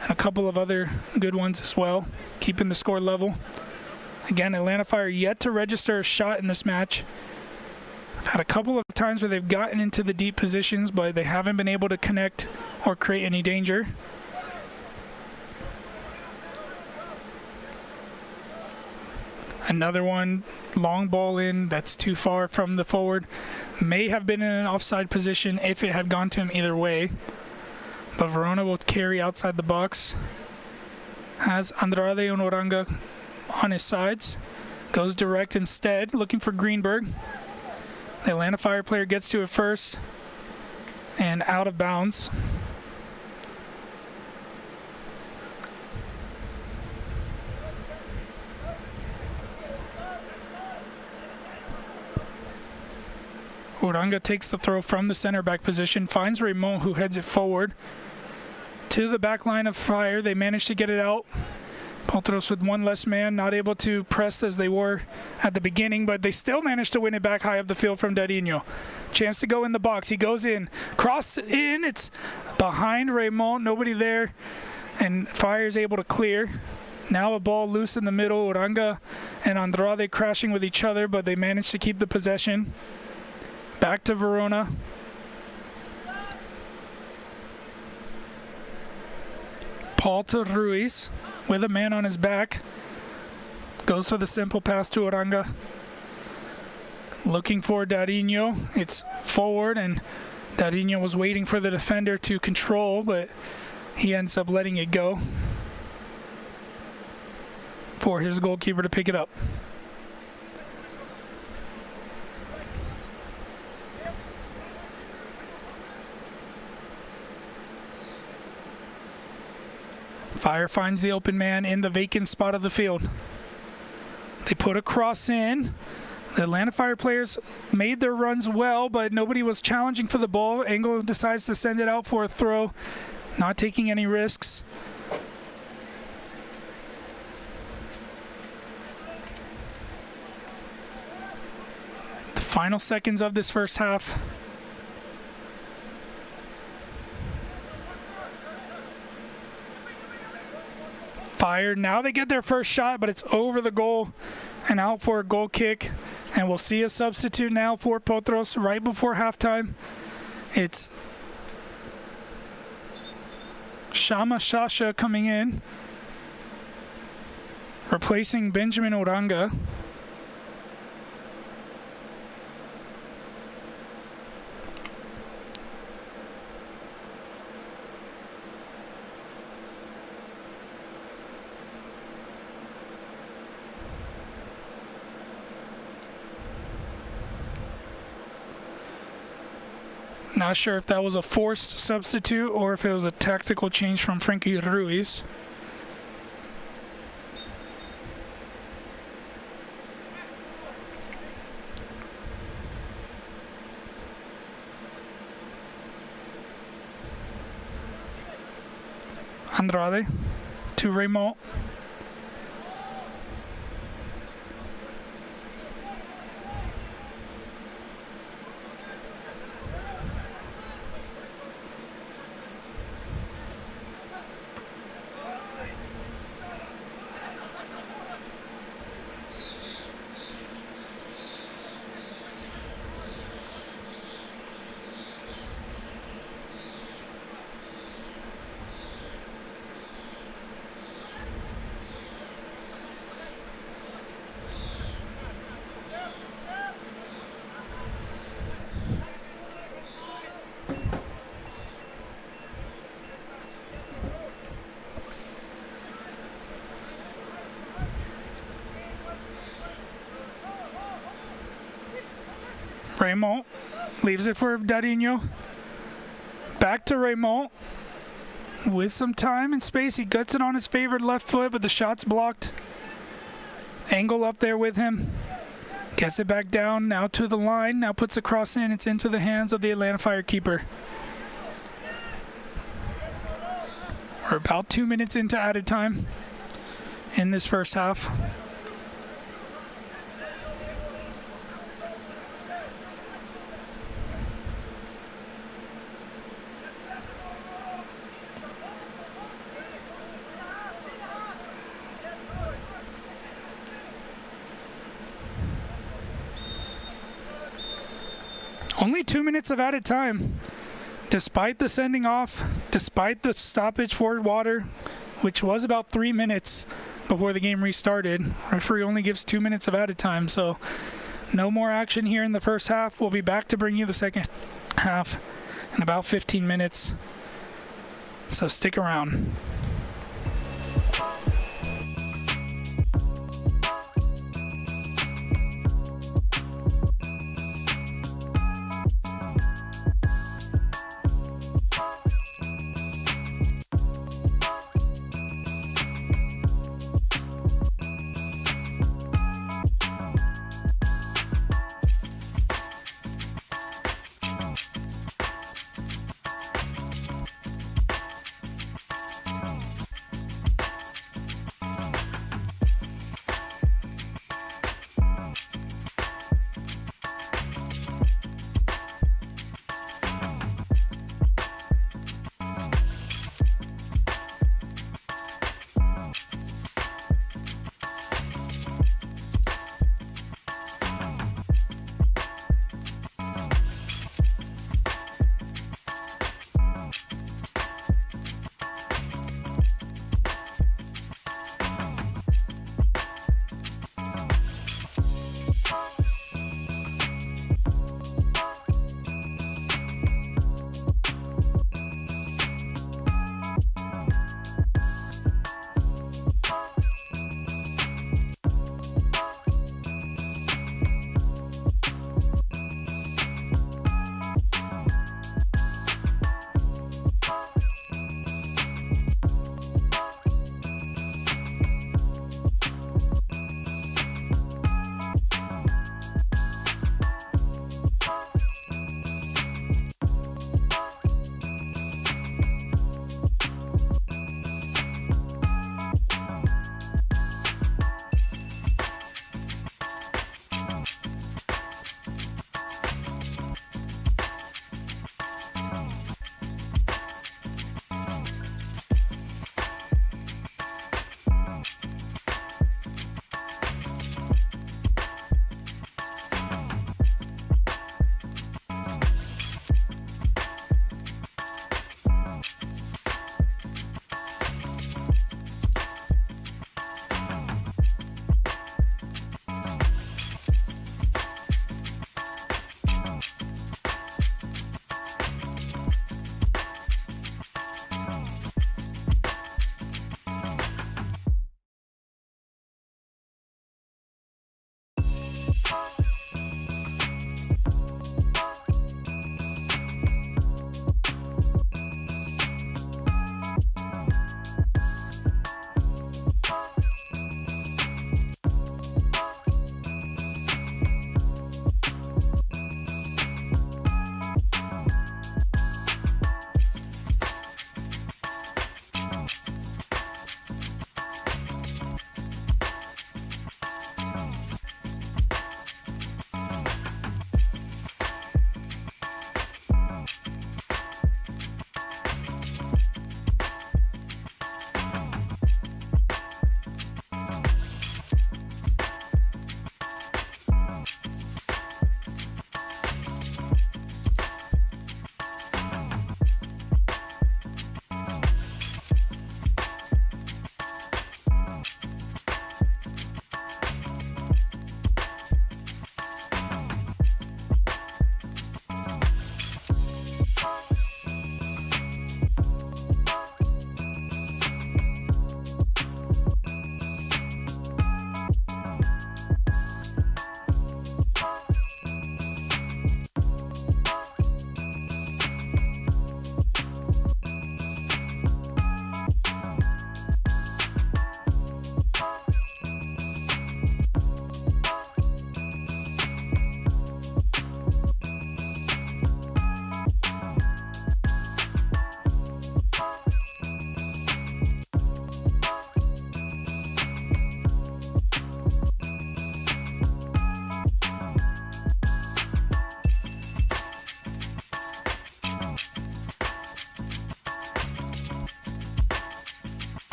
and a couple of other good ones as well, keeping the score level. Again, Atlanta Fire yet to register a shot in this match. I've had a couple of times where they've gotten into the deep positions, but they haven't been able to connect or create any danger. Another one, long ball in, that's too far from the forward. May have been in an offside position if it had gone to him either way. But Verona will carry outside the box. Has Andrade and Uranga on his sides. Goes direct instead, looking for Greenberg. The Atlanta Fire player gets to it first. And out of bounds. Uranga takes the throw from the center back position, finds Raymond, who heads it forward to the back line of Fire. They manage to get it out. Potros with one less man, not able to press as they were at the beginning, but they still managed to win it back high up the field from Dadinho. Chance to go in the box. He goes in. Cross in. It's behind Raymond. Nobody there. and Fire is able to clear. Now a ball loose in the middle. Uranga and Andrade crashing with each other, but they manage to keep the possession. Back to Verona. Paul to Ruiz with a man on his back. Goes for the simple pass to Uranga. Looking for Darinho. It's forward, and Darinho was waiting for the defender to control, but he ends up letting it go for his goalkeeper to pick it up. Fire finds the open man in the vacant spot of the field. They put a cross in. The Atlanta Fire players made their runs well, but nobody was challenging for the ball. Engel decides to send it out for a throw, not taking any risks. The final seconds of this first half. Fire, now they get their first shot, but it's over the goal and out for a goal kick. And we'll see a substitute now for Potros right before halftime. It's Shama Shasha coming in, replacing Benjamin Uranga. Not sure if that was a forced substitute or if it was a tactical change from Frankie Ruiz. Andrade to Raymond. Raymond leaves it for Darinho. Back to Raymond. With some time and space, he guts it on his favored left foot, but the shot's blocked. Angle up there with him. Gets it back down, now to the line. Now puts a cross in. It's into the hands of the Atlanta Fire keeper. We're about 2 minutes into added time in this first half. Only 2 minutes of added time. Despite the sending off, despite the stoppage for water, which was about 3 minutes before the game restarted, referee only gives 2 minutes of added time, so no more action here in the first half. We'll be back to bring you the second half in about 15 minutes, so stick around.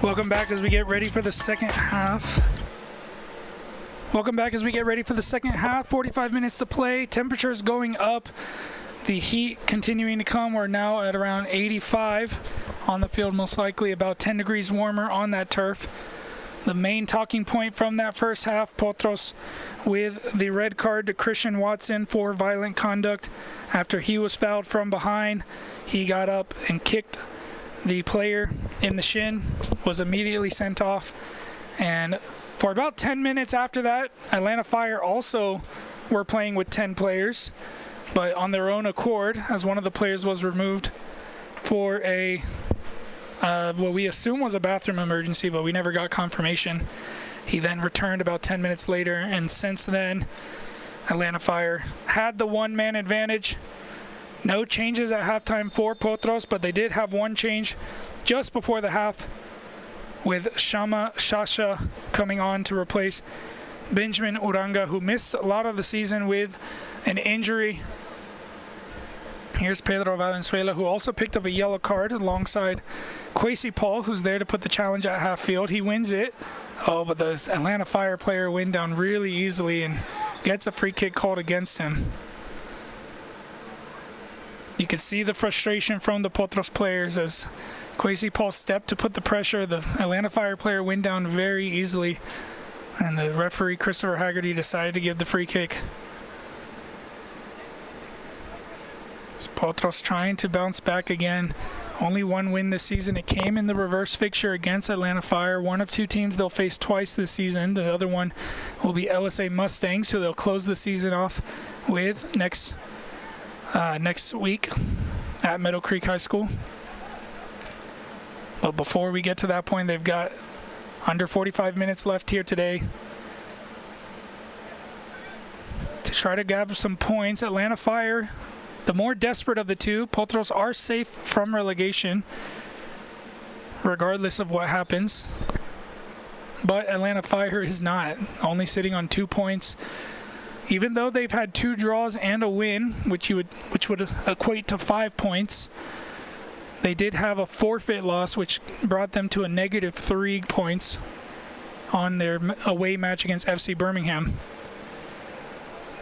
Welcome back as we get ready for the second half. 45 minutes to play. Temperatures going up. The heat continuing to come. We're now at around 85 on the field, most likely about 10 degrees warmer on that turf. The main talking point from that first half, Potros with the red card to Christian Watson for violent conduct. After he was fouled from behind, he got up and kicked the player in the shin, was immediately sent off. And for about 10 minutes after that, Atlanta Fire also were playing with 10 players, but on their own accord, as one of the players was removed for a what we assume was a bathroom emergency, but we never got confirmation. He then returned about 10 minutes later, and since then, Atlanta Fire had the one-man advantage. No changes at halftime for Potros, but they did have one change just before the half, with Shama Shasha coming on to replace Benjamin Uranga, who missed a lot of the season with an injury. Here's Pedro Valenzuela, who also picked up a yellow card alongside Kwesi Paul, who's there to put the challenge at half field. He wins it. Oh, but the Atlanta Fire player went down really easily and gets a free kick called against him. You can see the frustration from the Potros players as Kwesi Paul stepped to put the pressure. The Atlanta Fire player went down very easily, and the referee, Christopher Haggerty, decided to give the free kick. Potros trying to bounce back again. Only one win this season. It came in the reverse fixture against Atlanta Fire. One of two teams they'll face twice this season. The other one will be LSA Mustangs, who they'll close the season off with next week at Meadow Creek High School. But before we get to that point, they've got under 45 minutes left here today to try to grab some points. Atlanta Fire, the more desperate of the two. Potros are safe from relegation, regardless of what happens. But Atlanta Fire is not, only sitting on 2 points. Even though they've had 2 draws and a win, which would equate to 5 points, they did have a forfeit loss, which brought them to a -3 points on their away match against FC Birmingham.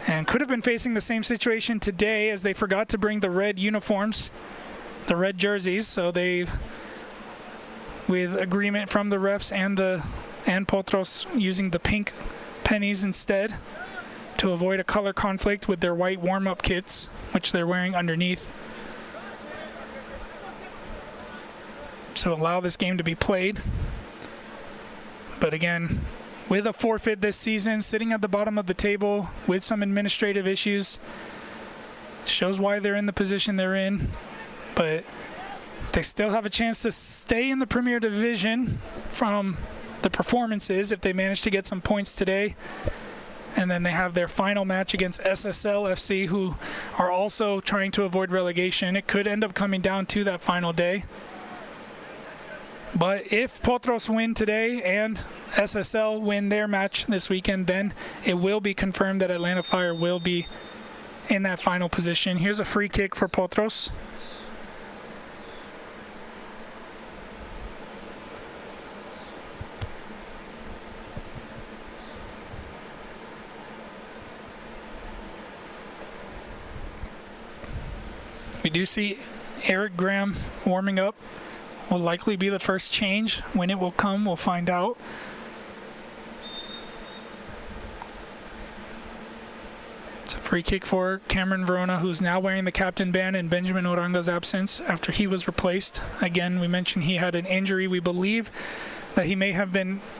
And could have been facing the same situation today, as they forgot to bring the red uniforms, the red jerseys. So they, with agreement from the refs and Potros, using the pink pennies instead to avoid a color conflict with their white warm-up kits, which they're wearing underneath, to allow this game to be played. But again, with a forfeit this season, sitting at the bottom of the table with some administrative issues, shows why they're in the position they're in. But they still have a chance to stay in the Premier Division from the performances if they manage to get some points today. And then they have their final match against SSL FC, who are also trying to avoid relegation. It could end up coming down to that final day. But if Potros win today and SSL win their match this weekend, then it will be confirmed that Atlanta Fire will be in that final position. Here's a free kick for Potros. We do see Eric Graham warming up. Will likely be the first change. When it will come, we'll find out. It's a free kick for Cameron Verona, who's now wearing the captain band in Benjamin Uranga's absence after he was replaced. Again, we mentioned he had an injury. We believe that he may have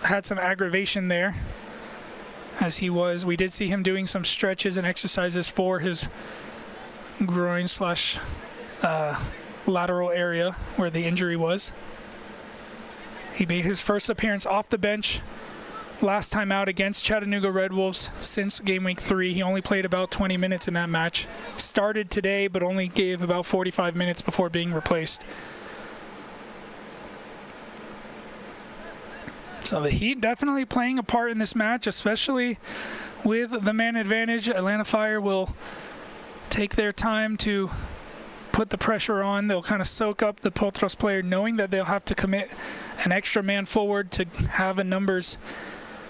had some aggravation there, as we did see him doing some stretches and exercises for his groin slash lateral area where the injury was. He made his first appearance off the bench last time out against Chattanooga Red Wolves since game week 3. He only played about 20 minutes in that match. Started today, but only gave about 45 minutes before being replaced. So the Heat definitely playing a part in this match, especially with the man advantage. Atlanta Fire will take their time to put the pressure on. They'll kind of soak up the Potros player, knowing that they'll have to commit an extra man forward to have a numbers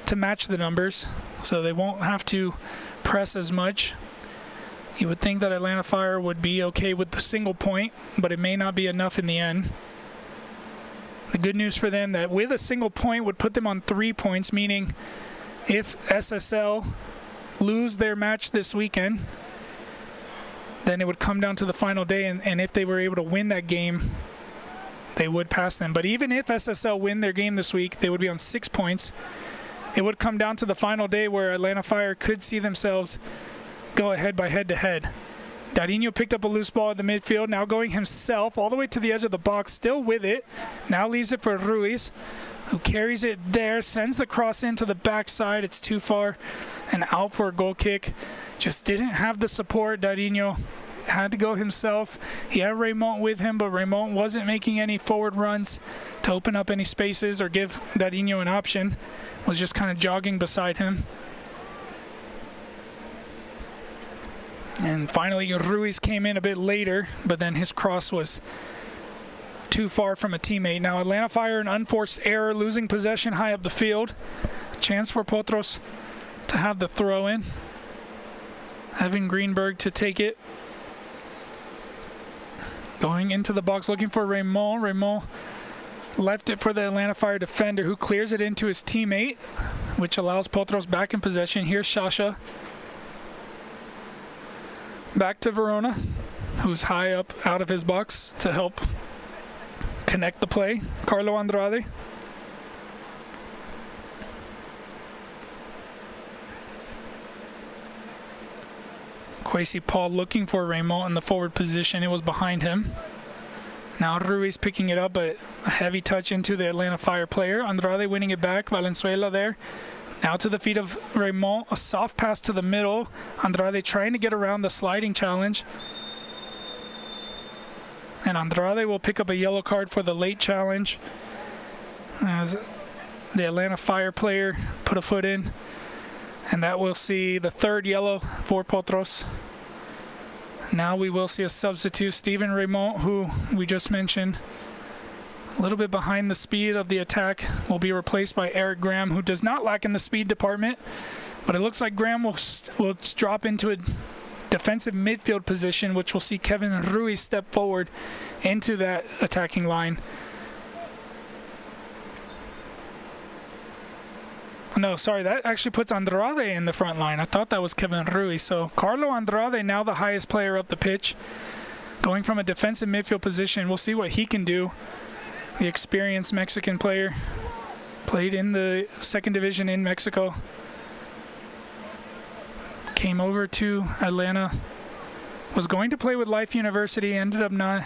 to match the numbers, so they won't have to press as much. You would think that Atlanta Fire would be okay with the single point, but it may not be enough in the end. The good news for them that with a single point would put them on 3 points, meaning if SSL lose their match this weekend, then it would come down to the final day, and if they were able to win that game, they would pass them. But even if SSL win their game this week, they would be on 6 points. It would come down to the final day where Atlanta Fire could see themselves go ahead by head-to-head. Darinho picked up a loose ball at the midfield, now going himself all the way to the edge of the box, still with it. Now leaves it for Ruiz, who carries it there, sends the cross into the backside. It's too far and out for a goal kick. Just didn't have the support. Darinho had to go himself. He had Raymond with him, but Raymond wasn't making any forward runs to open up any spaces or give Darinho an option. Was just kind of jogging beside him. And finally, Ruiz came in a bit later, but then his cross was too far from a teammate. Now Atlanta Fire, an unforced error, losing possession high up the field. Chance for Potros to have the throw in. Having Greenberg to take it. Going into the box, looking for Raymond. Raymond left it for the Atlanta Fire defender, who clears it into his teammate, which allows Potros back in possession. Here's Sasha. Back to Verona, who's high up out of his box to help connect the play. Carlo Andrade. Kwesi Paul looking for Raymond in the forward position. It was behind him. Now Ruiz picking it up, but a heavy touch into the Atlanta Fire player. Andrade winning it back. Valenzuela there. Now to the feet of Raymond. A soft pass to the middle. Andrade trying to get around the sliding challenge. And Andrade will pick up a yellow card for the late challenge, as the Atlanta Fire player put a foot in. And that will see the third yellow for Potros. Now we will see a substitute, Steven Raymond, who we just mentioned, a little bit behind the speed of the attack, will be replaced by Eric Graham, who does not lack in the speed department, but it looks like Graham will drop into a defensive midfield position, which will see Kevin Ruiz step forward into that attacking line. No, sorry, that actually puts Andrade in the front line. I thought that was Kevin Ruiz. So Carlo Andrade, now the highest player up the pitch, going from a defensive midfield position. We'll see what he can do. The experienced Mexican player, played in the second division in Mexico. Came over to Atlanta. Was going to play with Life University, ended up not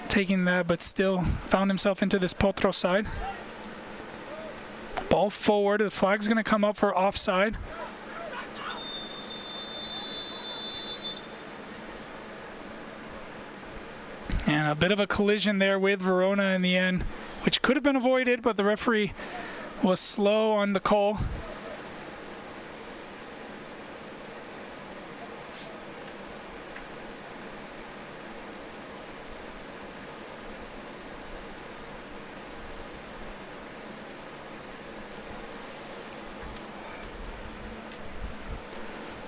taking that, but still found himself into this Potros side. Ball forward. The flag's going to come up for offside. And a bit of a collision there with Verona in the end, which could have been avoided, but the referee was slow on the call.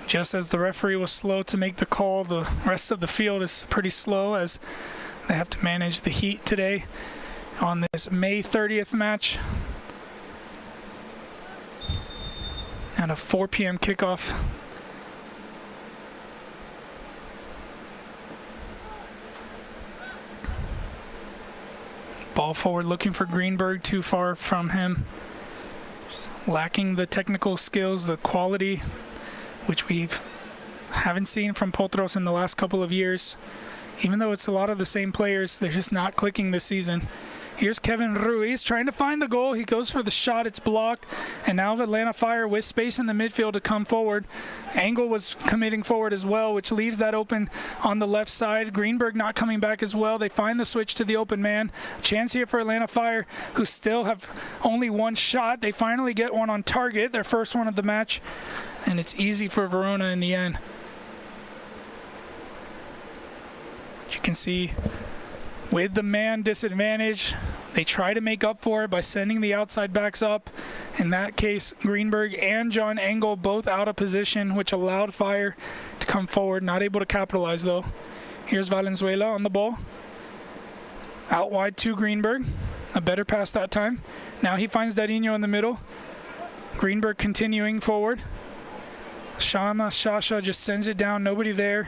Just as the referee was slow to make the call, the rest of the field is pretty slow as they have to manage the heat today on this May 30th match. And a 4 p.m. kickoff. Ball forward looking for Greenberg, too far from him. Just lacking the technical skills, the quality, which we haven't seen from Potros in the last couple of years. Even though it's a lot of the same players, they're just not clicking this season. Here's Kevin Ruiz trying to find the goal. He goes for the shot. It's blocked. And now Atlanta Fire with space in the midfield to come forward. Angle was committing forward as well, which leaves that open on the left side. Greenberg not coming back as well. They find the switch to the open man. Chance here for Atlanta Fire, who still have only one shot. They finally get one on target, their first one of the match. And it's easy for Verona in the end. You can see with the man disadvantage, they try to make up for it by sending the outside backs up. In that case, Greenberg and John Engel both out of position, which allowed Fire to come forward. Not able to capitalize though. Here's Valenzuela on the ball. Out wide to Greenberg. A better pass that time. Now he finds Dadinho in the middle. Greenberg continuing forward. Shasha just sends it down. Nobody there.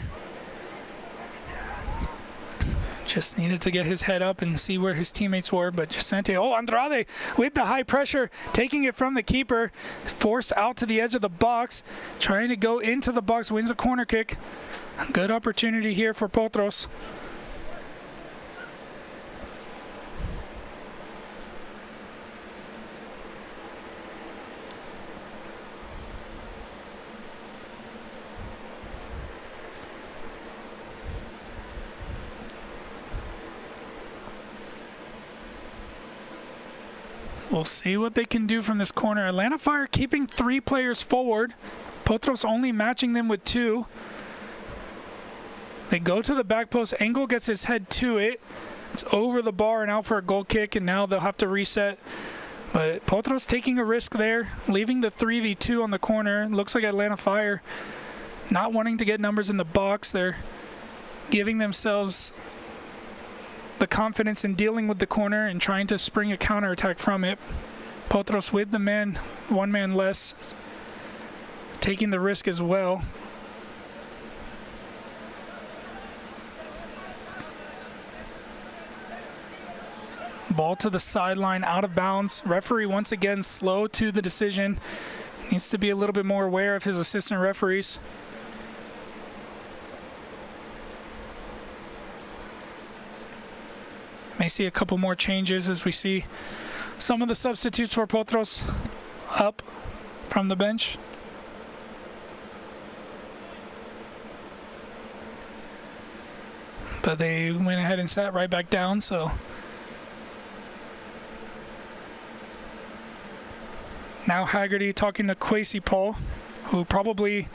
Just needed to get his head up and see where his teammates were, but Vicente, Andrade with the high pressure, taking it from the keeper, forced out to the edge of the box, trying to go into the box, wins a corner kick. Good opportunity here for Potros. We'll see what they can do from this corner. Atlanta Fire keeping 3 players forward. Potros only matching them with 2. They go to the back post. Engel gets his head to it. It's over the bar and out for a goal kick, and now they'll have to reset. But Potros taking a risk there, leaving the 3v2 on the corner. Looks like Atlanta Fire not wanting to get numbers in the box. They're giving themselves the confidence in dealing with the corner and trying to spring a counterattack from it. Potros with the man, 1 man less, taking the risk as well. Ball to the sideline, out of bounds. Referee once again slow to the decision. Needs to be a little bit more aware of his assistant referees. May see a couple more changes as we see some of the substitutes for Potros up from the bench. But they went ahead and sat right back down, so now Haggerty talking to Kwesi Paul, who probably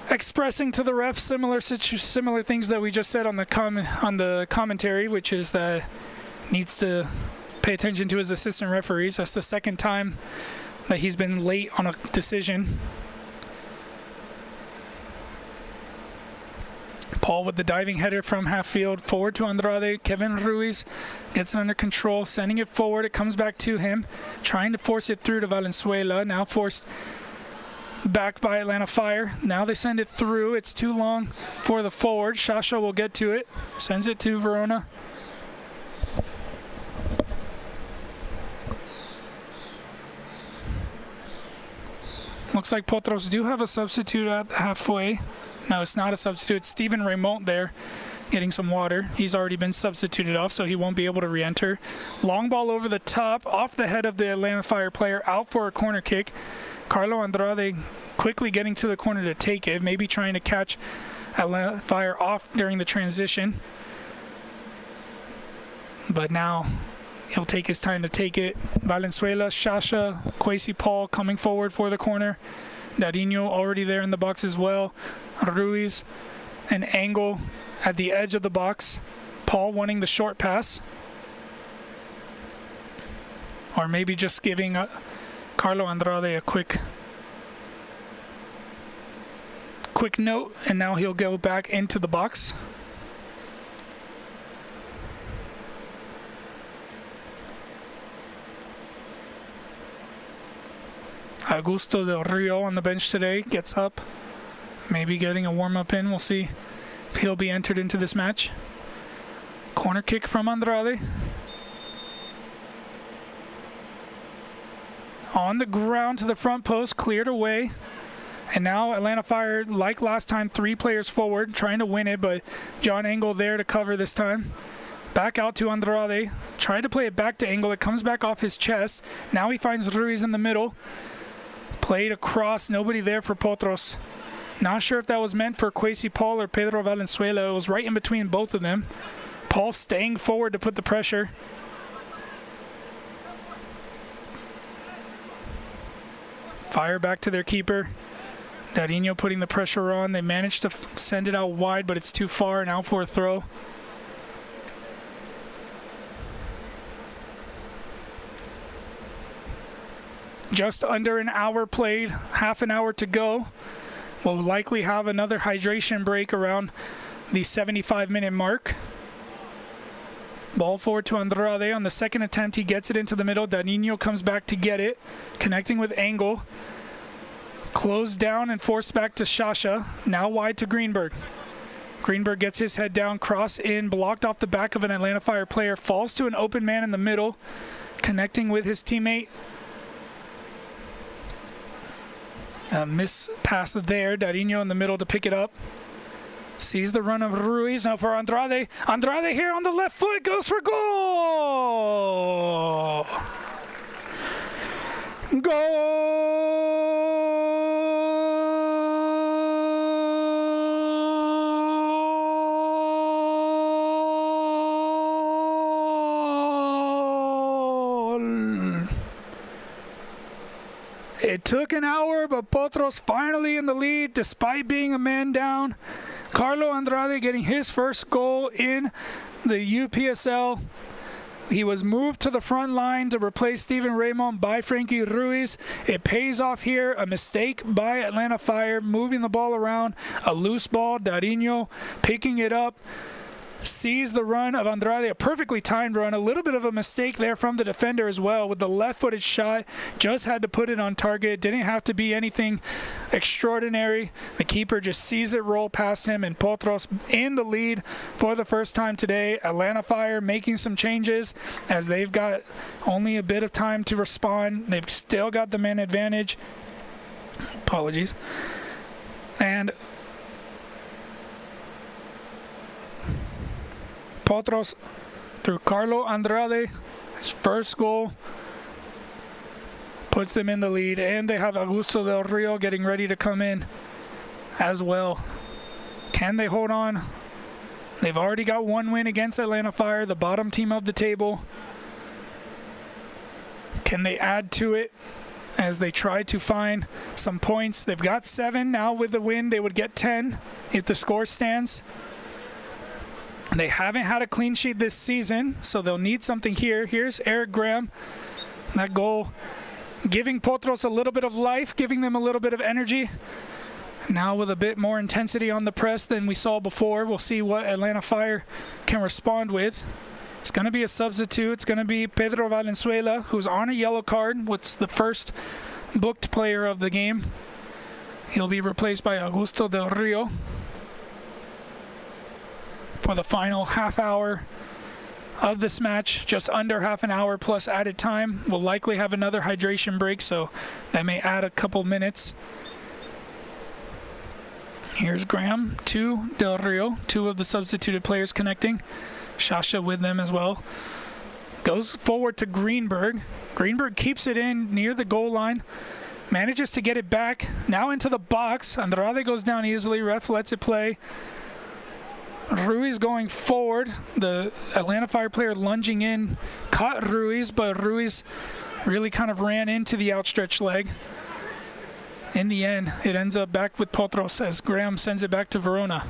expressing to the ref similar things that we just said on the commentary, which is that needs to pay attention to his assistant referees. That's the second time that he's been late on a decision. Paul with the diving header from half field forward to Andrade. Kevin Ruiz gets it under control, sending it forward. It comes back to him, trying to force it through to Valenzuela. Now forced back by Atlanta Fire. Now they send it through. It's too long for the forward. Shasha will get to it. Sends it to Verona. Looks like Potros do have a substitute at halfway. No, it's not a substitute. It's Steven Raymond there getting some water. He's already been substituted off, so he won't be able to re-enter. Long ball over the top, off the head of the Atlanta Fire player, out for a corner kick. Carlo Andrade quickly getting to the corner to take it, maybe trying to catch Atlanta Fire off during the transition. But now he'll take his time to take it. Valenzuela, Shasha, Kwesi Paul coming forward for the corner. Dadinho already there in the box as well. Ruiz and Engel at the edge of the box. Paul wanting the short pass. Or maybe just giving Carlo Andrade a quick note, and now he'll go back into the box. Augusto Del Rio on the bench today gets up, maybe getting a warm-up in. We'll see if he'll be entered into this match. Corner kick from Andrade. On the ground to the front post, cleared away. And now Atlanta Fire, like last time, 3 players forward, trying to win it, but John Engel there to cover this time. Back out to Andrade. Tried to play it back to Engel. It comes back off his chest. Now he finds Ruiz in the middle. Played across, nobody there for Potros. Not sure if that was meant for Kwesi Paul or Pedro Valenzuela. It was right in between both of them. Paul staying forward to put the pressure. Fire back to their keeper. Darinho putting the pressure on. They managed to send it out wide, but it's too far and out for a throw. Just under an hour played, half an hour to go. We'll likely have another hydration break around the 75-minute mark. Ball forward to Andrade. On the second attempt, he gets it into the middle. Darinho comes back to get it, connecting with Engel. Closed down and forced back to Shasha. Now wide to Greenberg. Greenberg gets his head down, cross in, blocked off the back of an Atlanta Fire player, falls to an open man in the middle, connecting with his teammate. A miss pass there. Darinho in the middle to pick it up. Sees the run of Ruiz. Now for Andrade. Andrade here on the left foot. Goes for goal. It took an hour, but Potros finally in the lead despite being a man down. Carlo Andrade getting his first goal in the UPSL. He was moved to the front line to replace Steven Raymond by Frankie Ruiz. It pays off here. A mistake by Atlanta Fire, moving the ball around. A loose ball. Darinho picking it up. Sees the run of Andrade, a perfectly timed run. A little bit of a mistake there from the defender as well with the left-footed shot. Just had to put it on target. Didn't have to be anything extraordinary. The keeper just sees it roll past him, and Potros in the lead for the first time today. Atlanta Fire making some changes as they've got only a bit of time to respond. They've still got the man advantage. Apologies. And Potros through Carlo Andrade, his first goal, puts them in the lead, and they have Augusto Del Rio getting ready to come in as well. Can they hold on? They've already got one win against Atlanta Fire, the bottom team of the table. Can they add to it as they try to find some points? They've got 7 now. With the win, they would get 10 if the score stands. They haven't had a clean sheet this season, so they'll need something here. Here's Eric Graham. That goal giving Potros a little bit of life, giving them a little bit of energy. Now with a bit more intensity on the press than we saw before. We'll see what Atlanta Fire can respond with. It's going to be a substitute. It's going to be Pedro Valenzuela, who's on a yellow card. What's the first booked player of the game. He'll be replaced by Augusto Del Rio for the final half hour of this match. Just under half an hour plus added time. We'll likely have another hydration break, so that may add a couple minutes. Here's Graham to Del Rio, 2 of the substituted players connecting. Shasha with them as well. Goes forward to Greenberg. Greenberg keeps it in near the goal line. Manages to get it back. Now into the box. Andrade goes down easily. Ref lets it play. Ruiz going forward. The Atlanta Fire player lunging in. Caught Ruiz, but Ruiz really kind of ran into the outstretched leg. In the end, it ends up back with Potros as Graham sends it back to Verona.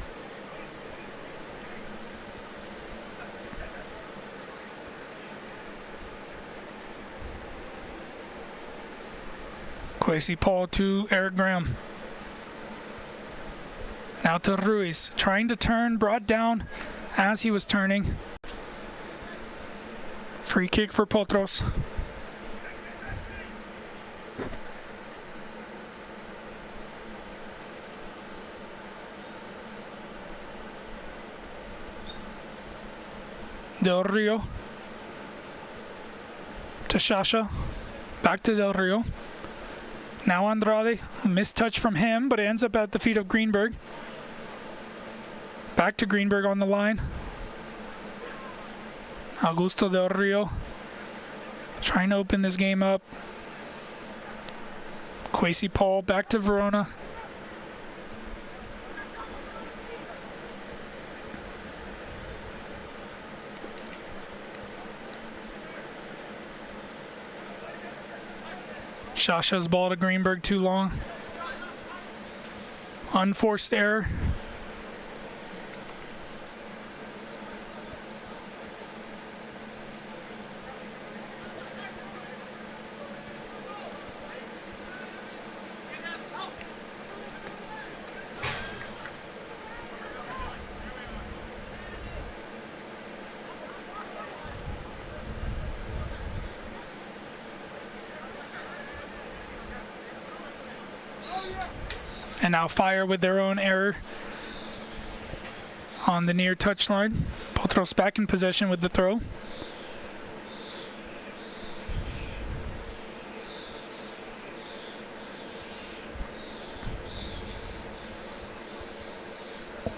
Kwesi Paul to Eric Graham. Now to Ruiz, trying to turn, brought down as he was turning. Free kick for Potros. Del Rio to Shasha, back to Del Rio. Now Andrade, a missed touch from him, but it ends up at the feet of Greenberg. Back to Greenberg on the line. Augusto Del Rio trying to open this game up. Kwesi Paul back to Verona. Shasha's ball to Greenberg, too long. Unforced error. And now Fire with their own error on the near touchline. Potros back in possession with the throw.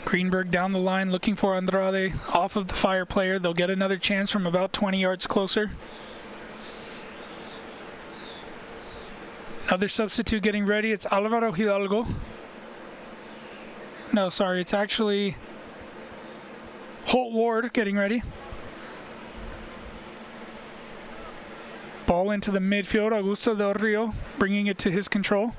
Greenberg down the line looking for Andrade off of the Fire player. They'll get another chance from about 20 yards closer. Another substitute getting ready. It's Alvaro Hidalgo. No, sorry, it's actually Holt Ward getting ready. Ball into the midfield. Augusto Del Rio bringing it to his control.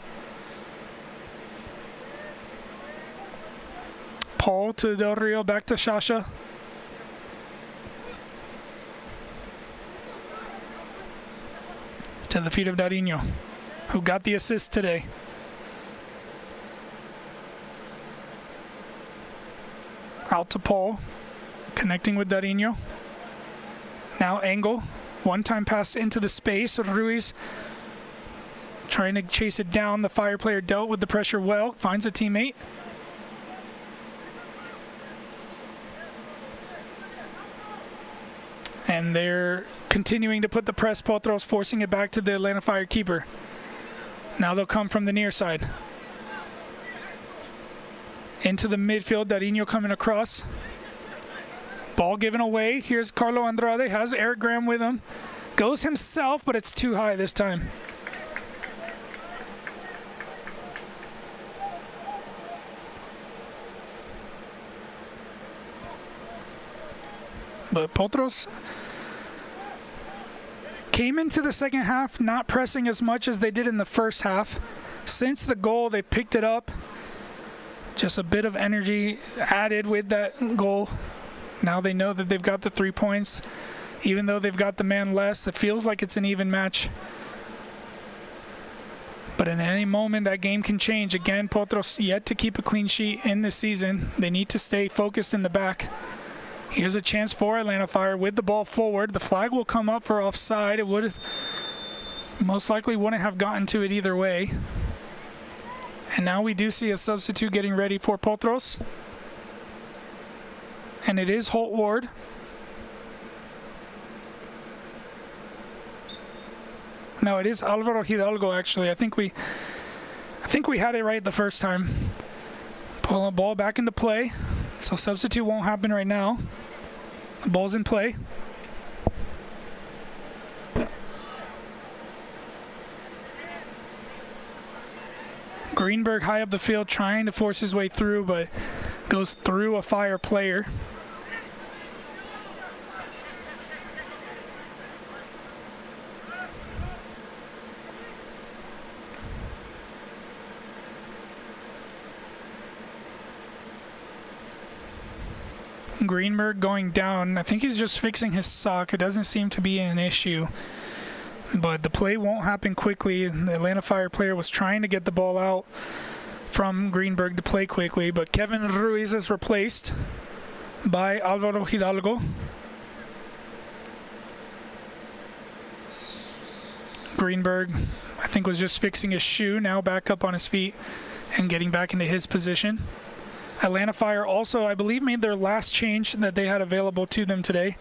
Paul to Del Rio, back to Shasha. To the feet of Darinho, who got the assist today. Out to Paul, connecting with Darinho. Now Engel, one-time pass into the space. Ruiz trying to chase it down. The Fire player dealt with the pressure well, finds a teammate. And they're continuing to put the press. Potros forcing it back to the Atlanta Fire keeper. Now they'll come from the near side. Into the midfield, Darinho coming across. Ball given away. Here's Carlo Andrade, has Eric Graham with him. Goes himself, but it's too high this time. But Potros came into the second half not pressing as much as they did in the first half. Since the goal, they've picked it up. Just a bit of energy added with that goal. Now they know that they've got the 3 points. Even though they've got the man less, it feels like it's an even match. But in any moment, that game can change. Again, Potros yet to keep a clean sheet in this season. They need to stay focused in the back. Here's a chance for Atlanta Fire with the ball forward. The flag will come up for offside. It would have most likely wouldn't have gotten to it either way. And now we do see a substitute getting ready for Potros. And it is Holt Ward. No, it is Alvaro Hidalgo actually. I think we had it right the first time. Pull the ball back into play. So substitute won't happen right now. The ball's in play. Greenberg high up the field trying to force his way through, but goes through a Fire player. Greenberg going down. I think he's just fixing his sock. It doesn't seem to be an issue. But the play won't happen quickly. The Atlanta Fire player was trying to get the ball out from Greenberg to play quickly, but Kevin Ruiz is replaced by Alvaro Hidalgo. Greenberg, I think, was just fixing his shoe, now back up on his feet and getting back into his position. Atlanta Fire also, I believe, made their last change that they had available to them today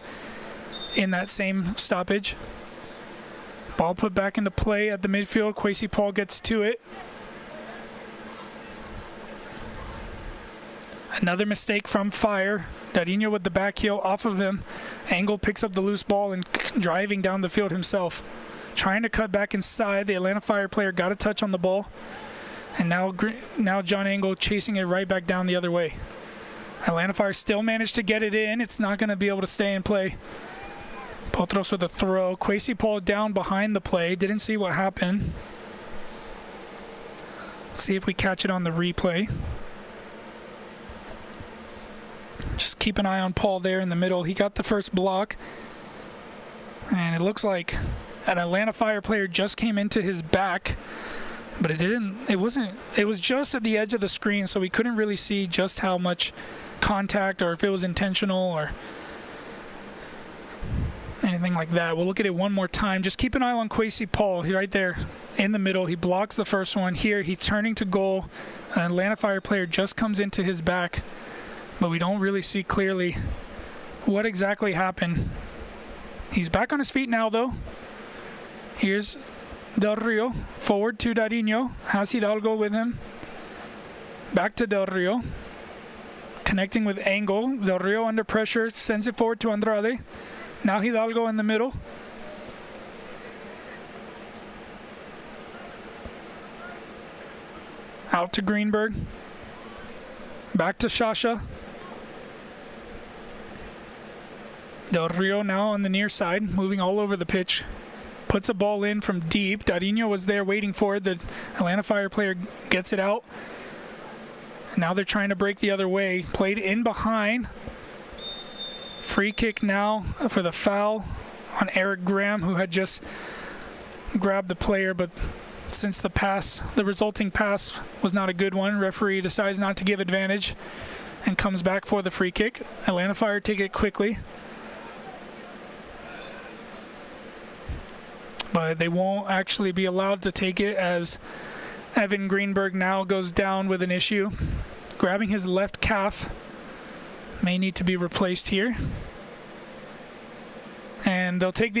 in that same stoppage. Ball put back into play at the midfield. Kwesi Paul gets to it. Another mistake from Fire. Darinho with the back heel off of him. Engel picks up the loose ball and driving down the field himself. Trying to cut back inside. The Atlanta Fire player got a touch on the ball. And now John Engel chasing it right back down the other way. Atlanta Fire still managed to get it in. It's not going to be able to stay in play. Potros with a throw. Kwesi Paul down behind the play. Didn't see what happened. See if we catch it on the replay. keep an eye on Paul there in the middle. He got the first block, and it looks like an Atlanta Fire player just came into his back, but it was just at the edge of the screen, so we couldn't really see just how much contact or if it was intentional or anything like that. We'll look at it one more time. Just keep an eye on Kwesi Paul. He's right there in the middle. He blocks the first one. Here, he's turning to goal. An Atlanta Fire player just comes into his back, but we don't really see clearly what exactly happened. He's back on his feet now, though. Here's Del Rio, forward to Darinho. Has Hidalgo with him. Back to Del Rio. Connecting with Engel. Del Rio under pressure, sends it forward to Andrade. Now Hidalgo in the middle. Out to Greenberg. Back to Shasha. Del Rio now on the near side, moving all over the pitch. Puts a ball in from deep. Darinho was there waiting for it. The Atlanta Fire player gets it out. Now they're trying to break the other way. Played in behind. Free kick now for the foul on Eric Graham, who had just grabbed the player, but since the resulting pass was not a good one, referee decides not to give advantage and comes back for the free kick. Atlanta Fire take it quickly, but they won't actually be allowed to take it as Evan Greenberg now goes down with an issue. Grabbing his left calf, may need to be replaced here. And they'll take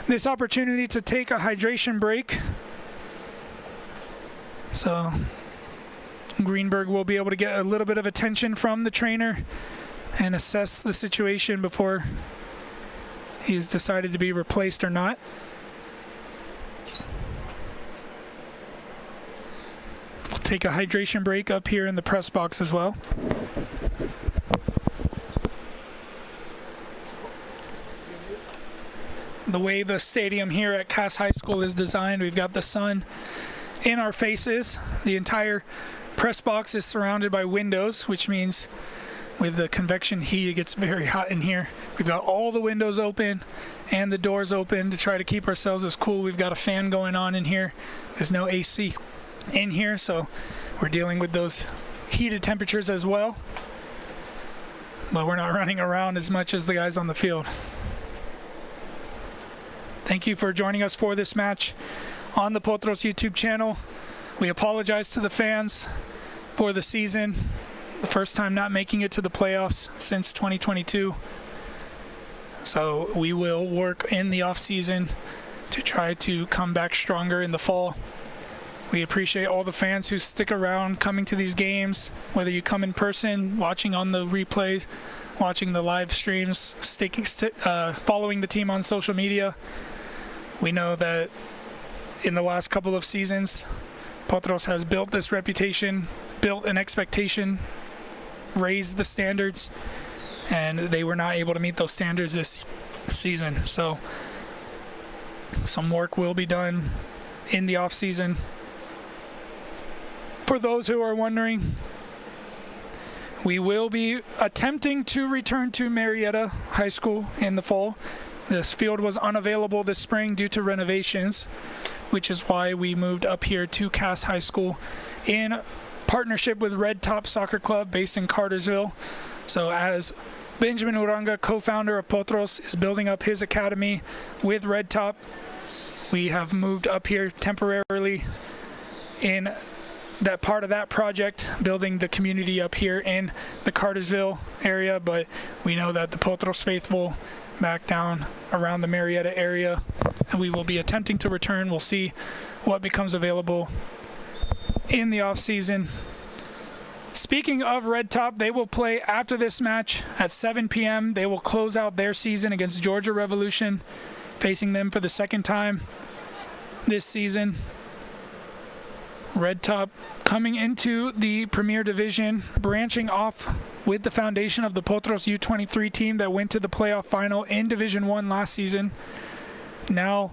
this opportunity to take a hydration break. So Greenberg will be able to get a little bit of attention from the trainer and assess the situation before he's decided to be replaced or not. We'll take a hydration break up here in the press box as well. The way the stadium here at Cass High School is designed, we've got the sun in our faces. The entire press box is surrounded by windows, which means with the convection heat, it gets very hot in here. We've got all the windows open and the doors open to try to keep ourselves as cool. We've got a fan going on in here. There's no AC in here, so we're dealing with those heated temperatures as well. But we're not running around as much as the guys on the field. Thank you for joining us for this match on the Potros YouTube channel. We apologize to the fans for the season. The first time not making it to the playoffs since 2022. So we will work in the off season to try to come back stronger in the fall. We appreciate all the fans who stick around coming to these games, whether you come in person, watching on the replays, watching the live streams, following the team on social media. We know that in the last couple of seasons, Potros has built this reputation, built an expectation, raised the standards, and they were not able to meet those standards this season. So some work will be done in the off season. For those who are wondering, we will be attempting to return to Marietta High School in the fall. This field was unavailable this spring due to renovations, which is why we moved up here to Cass High School in partnership with Red Top Soccer Club based in Cartersville. So as Benjamin Uranga, co-founder of Potros, is building up his academy with Red Top, we have moved up here temporarily in that part of that project, building the community up here in the Cartersville area. But we know that the Potros faithful back down around the Marietta area, and we will be attempting to return. We'll see what becomes available in the off season. Speaking of Red Top, they will play after this match at 7 p.m. They will close out their season against Georgia Revolution, facing them for the second time this season. Red Top coming into the Premier Division, branching off with the foundation of the Potros U23 team that went to the playoff final in Division 1 last season. Now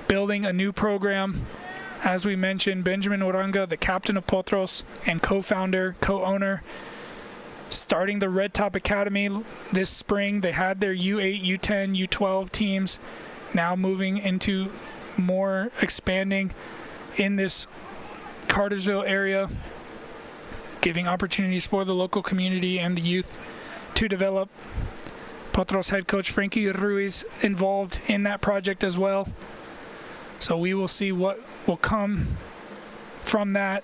building a new program. As we mentioned, Benjamin Uranga, the captain of Potros and co-founder, co-owner, starting the Red Top Academy this spring. They had their U8, U10, U12 teams, now moving into more expanding in this Cartersville area, giving opportunities for the local community and the youth to develop. Potros head coach Frankie Ruiz involved in that project as well. So we will see what will come from that.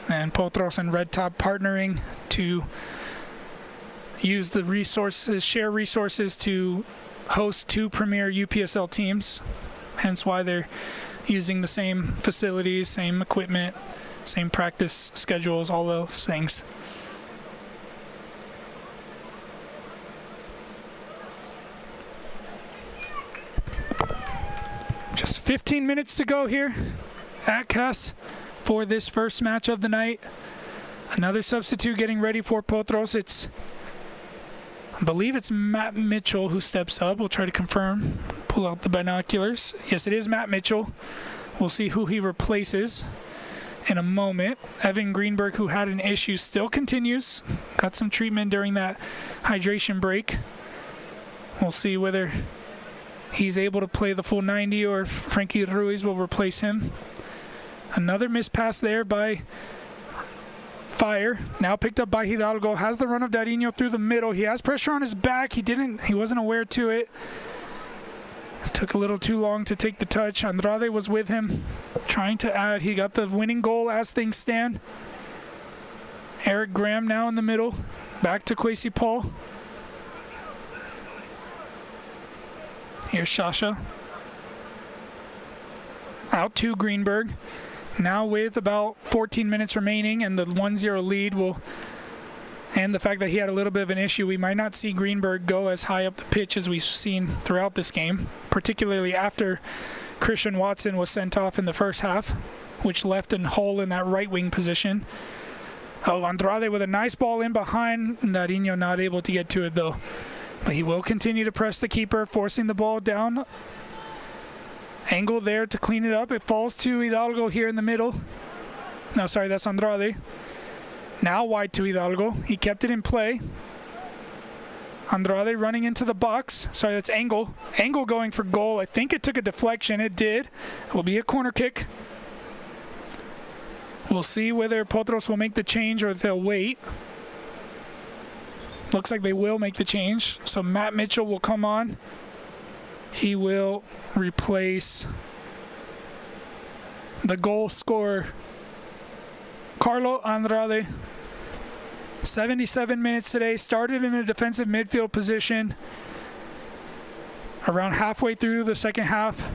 And Potros and Red Top partnering to use the resources, share resources to host 2 premier UPSL teams. Hence why they're using the same facilities, same equipment, same practice schedules, all those things. Just 15 minutes to go here at Cass for this first match of the night. Another substitute getting ready for Potros. I believe it's Matt Mitchell who steps up. We'll try to confirm, pull out the binoculars. Yes, it is Matt Mitchell. We'll see who he replaces in a moment. Evan Greenberg, who had an issue, still continues. Got some treatment during that hydration break. We'll see whether he's able to play the full 90 or if Frankie Ruiz will replace him. Another missed pass there by Fire. Now picked up by Hidalgo. Has the run of Darinho through the middle. He has pressure on his back. He wasn't aware to it. Took a little too long to take the touch. Andrade was with him, trying to add. He got the winning goal as things stand. Eric Graham now in the middle. Back to Kwesi Paul. Here's Shasha. Out to Greenberg. Now with about 14 minutes remaining and the 1-0 lead and the fact that he had a little bit of an issue, we might not see Greenberg go as high up the pitch as we've seen throughout this game, particularly after Christian Watson was sent off in the first half, which left a hole in that right wing position. Oh, Andrade with a nice ball in behind. Darinho not able to get to it though. But he will continue to press the keeper, forcing the ball down. Angle there to clean it up. It falls to Hidalgo here in the middle. No, sorry, that's Andrade. Now wide to Hidalgo. He kept it in play. Andrade running into the box. Sorry, that's Angle. Angle going for goal. I think it took a deflection. It did. It will be a corner kick. We'll see whether Potros will make the change or if they'll wait. Looks like they will make the change. So Matt Mitchell will come on. He will replace the goal scorer, Carlo Andrade. 77 minutes today. Started in a defensive midfield position. Around halfway through the second half,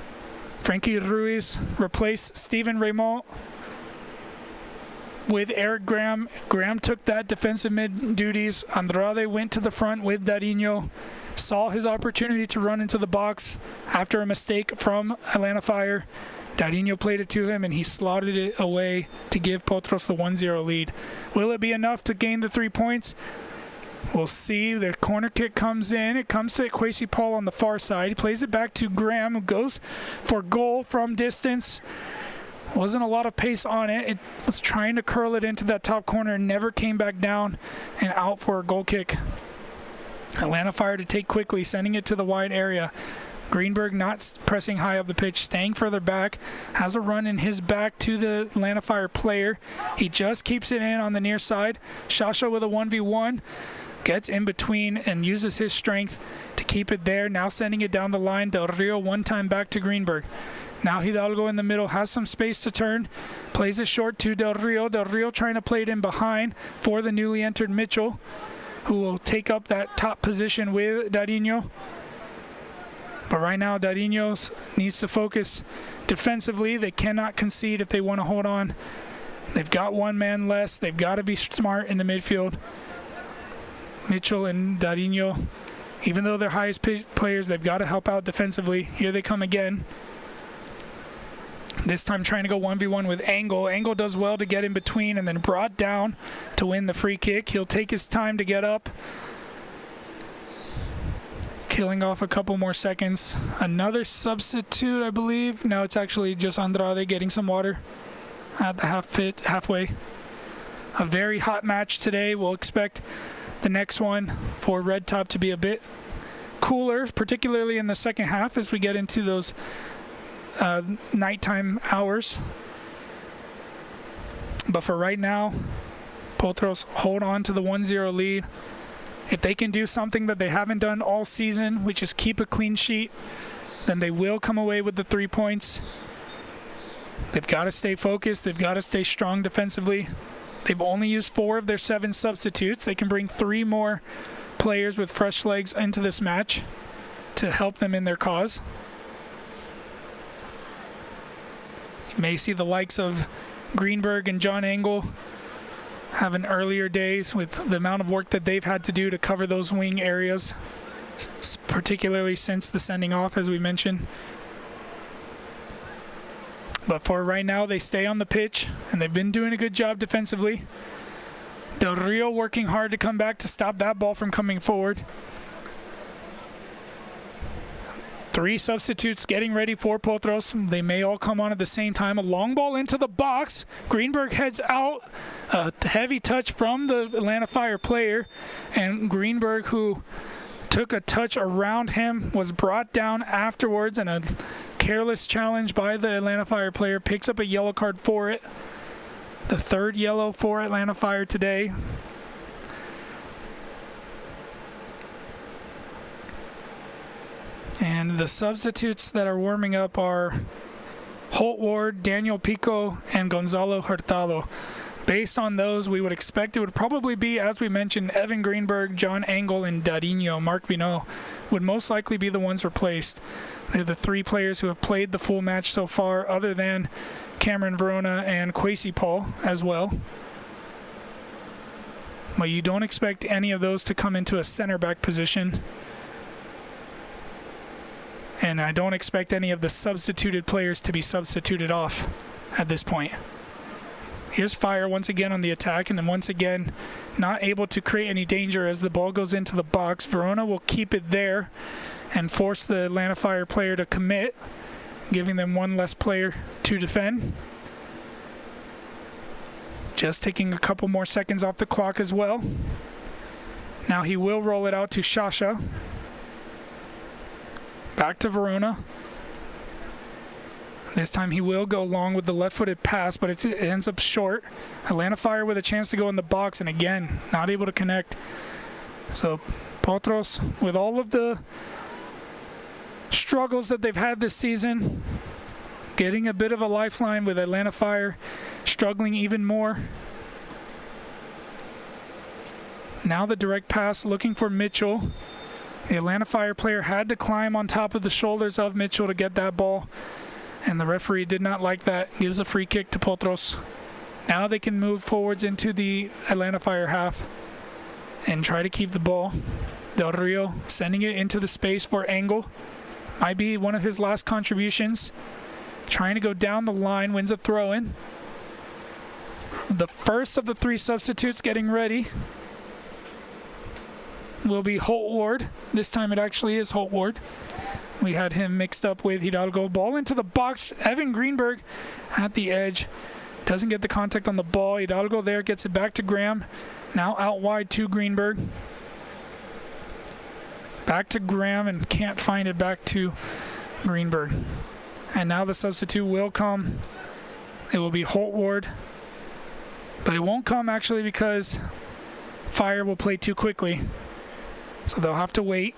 Frankie Ruiz replaced Steven Raymond with Eric Graham. Graham took that defensive mid duties. Andrade went to the front with Darinho. Saw his opportunity to run into the box after a mistake from Atlanta Fire. Darinho played it to him and he slotted it away to give Potros the 1-0 lead. Will it be enough to gain the 3 points? We'll see. The corner kick comes in. It comes to Kwesi Paul on the far side. He plays it back to Graham, who goes for goal from distance. Wasn't a lot of pace on it. It was trying to curl it into that top corner and never came back down and out for a goal kick. Atlanta Fire to take quickly, sending it to the wide area. Greenberg not pressing high up the pitch, staying further back, has a run in his back to the Atlanta Fire player. He just keeps it in on the near side. Shasha with a 1v1, gets in between and uses his strength to keep it there. Now sending it down the line. Del Rio one time back to Greenberg. Now Hidalgo in the middle, has some space to turn, plays it short to Del Rio. Del Rio trying to play it in behind for the newly entered Mitchell, who will take up that top position with Darinho. But right now, Darinho needs to focus defensively. They cannot concede if they want to hold on. They've got one man less. They've got to be smart in the midfield. Mitchell and Darinho, even though they're highest players, they've got to help out defensively. Here they come again. This time trying to go 1v1 with Angle. Angle does well to get in between and then brought down to win the free kick. He'll take his time to get up. Killing off a couple more seconds. Another substitute, I believe. No, it's actually just Andrade getting some water. at the halfway. A very hot match today. We'll expect the next one for Red Top to be a bit cooler, particularly in the second half as we get into those nighttime hours. But for right now, Potros hold on to the 1-0 lead. If they can do something that they haven't done all season, which is keep a clean sheet, then they will come away with the 3 points. They've got to stay focused. They've got to stay strong defensively. They've only used 4 of their 7 substitutes. They can bring 3 more players with fresh legs into this match to help them in their cause. You may see the likes of Greenberg and John Engel having earlier days with the amount of work that they've had to do to cover those wing areas, particularly since the sending off, as we mentioned. But for right now, they stay on the pitch, and they've been doing a good job defensively. Del Rio working hard to come back to stop that ball from coming forward. 3 substitutes getting ready for Potros. They may all come on at the same time. A long ball into the box. Greenberg heads out. A heavy touch from the Atlanta Fire player. And Greenberg, who took a touch around him, was brought down afterwards, and a careless challenge by the Atlanta Fire player picks up a yellow card for it. The 3rd yellow for Atlanta Fire today. And the substitutes that are warming up are Holt Ward, Daniel Pico, and Gonzalo Hurtado. Based on those, we would expect it would probably be, as we mentioned, Evan Greenberg, John Engel, and Darinho. Mark Binot would most likely be the ones replaced. They're the 3 players who have played the full match so far, other than Cameron Verona and Kwesi Paul as well. But you don't expect any of those to come into a center back position. And I don't expect any of the substituted players to be substituted off at this point. Here's Fire once again on the attack, and then once again not able to create any danger as the ball goes into the box. Verona will keep it there and force the Atlanta Fire player to commit, giving them 1 less player to defend. Just taking a couple more seconds off the clock as well. Now he will roll it out to Shasha. Back to Verona. This time he will go long with the left-footed pass, but it ends up short. Atlanta Fire with a chance to go in the box, and again, not able to connect. So Potros, with all of the struggles that they've had this season, getting a bit of a lifeline with Atlanta Fire struggling even more. Now the direct pass looking for Mitchell. The Atlanta Fire player had to climb on top of the shoulders of Mitchell to get that ball, and the referee did not like that. Gives a free kick to Potros. Now they can move forwards into the Atlanta Fire half and try to keep the ball. Del Rio sending it into the space for Engel. Might be one of his last contributions. Trying to go down the line, wins a throw-in. The first of the 3 substitutes getting ready will be Holt Ward. This time it actually is Holt Ward. We had him mixed up with Hidalgo. Ball into the box. Evan Greenberg at the edge. Doesn't get the contact on the ball. Hidalgo there gets it back to Graham. Now out wide to Greenberg. Back to Graham, and can't find it back to Greenberg. And now the substitute will come. It will be Holt Ward. But it won't come actually because Fire will play too quickly. So they'll have to wait.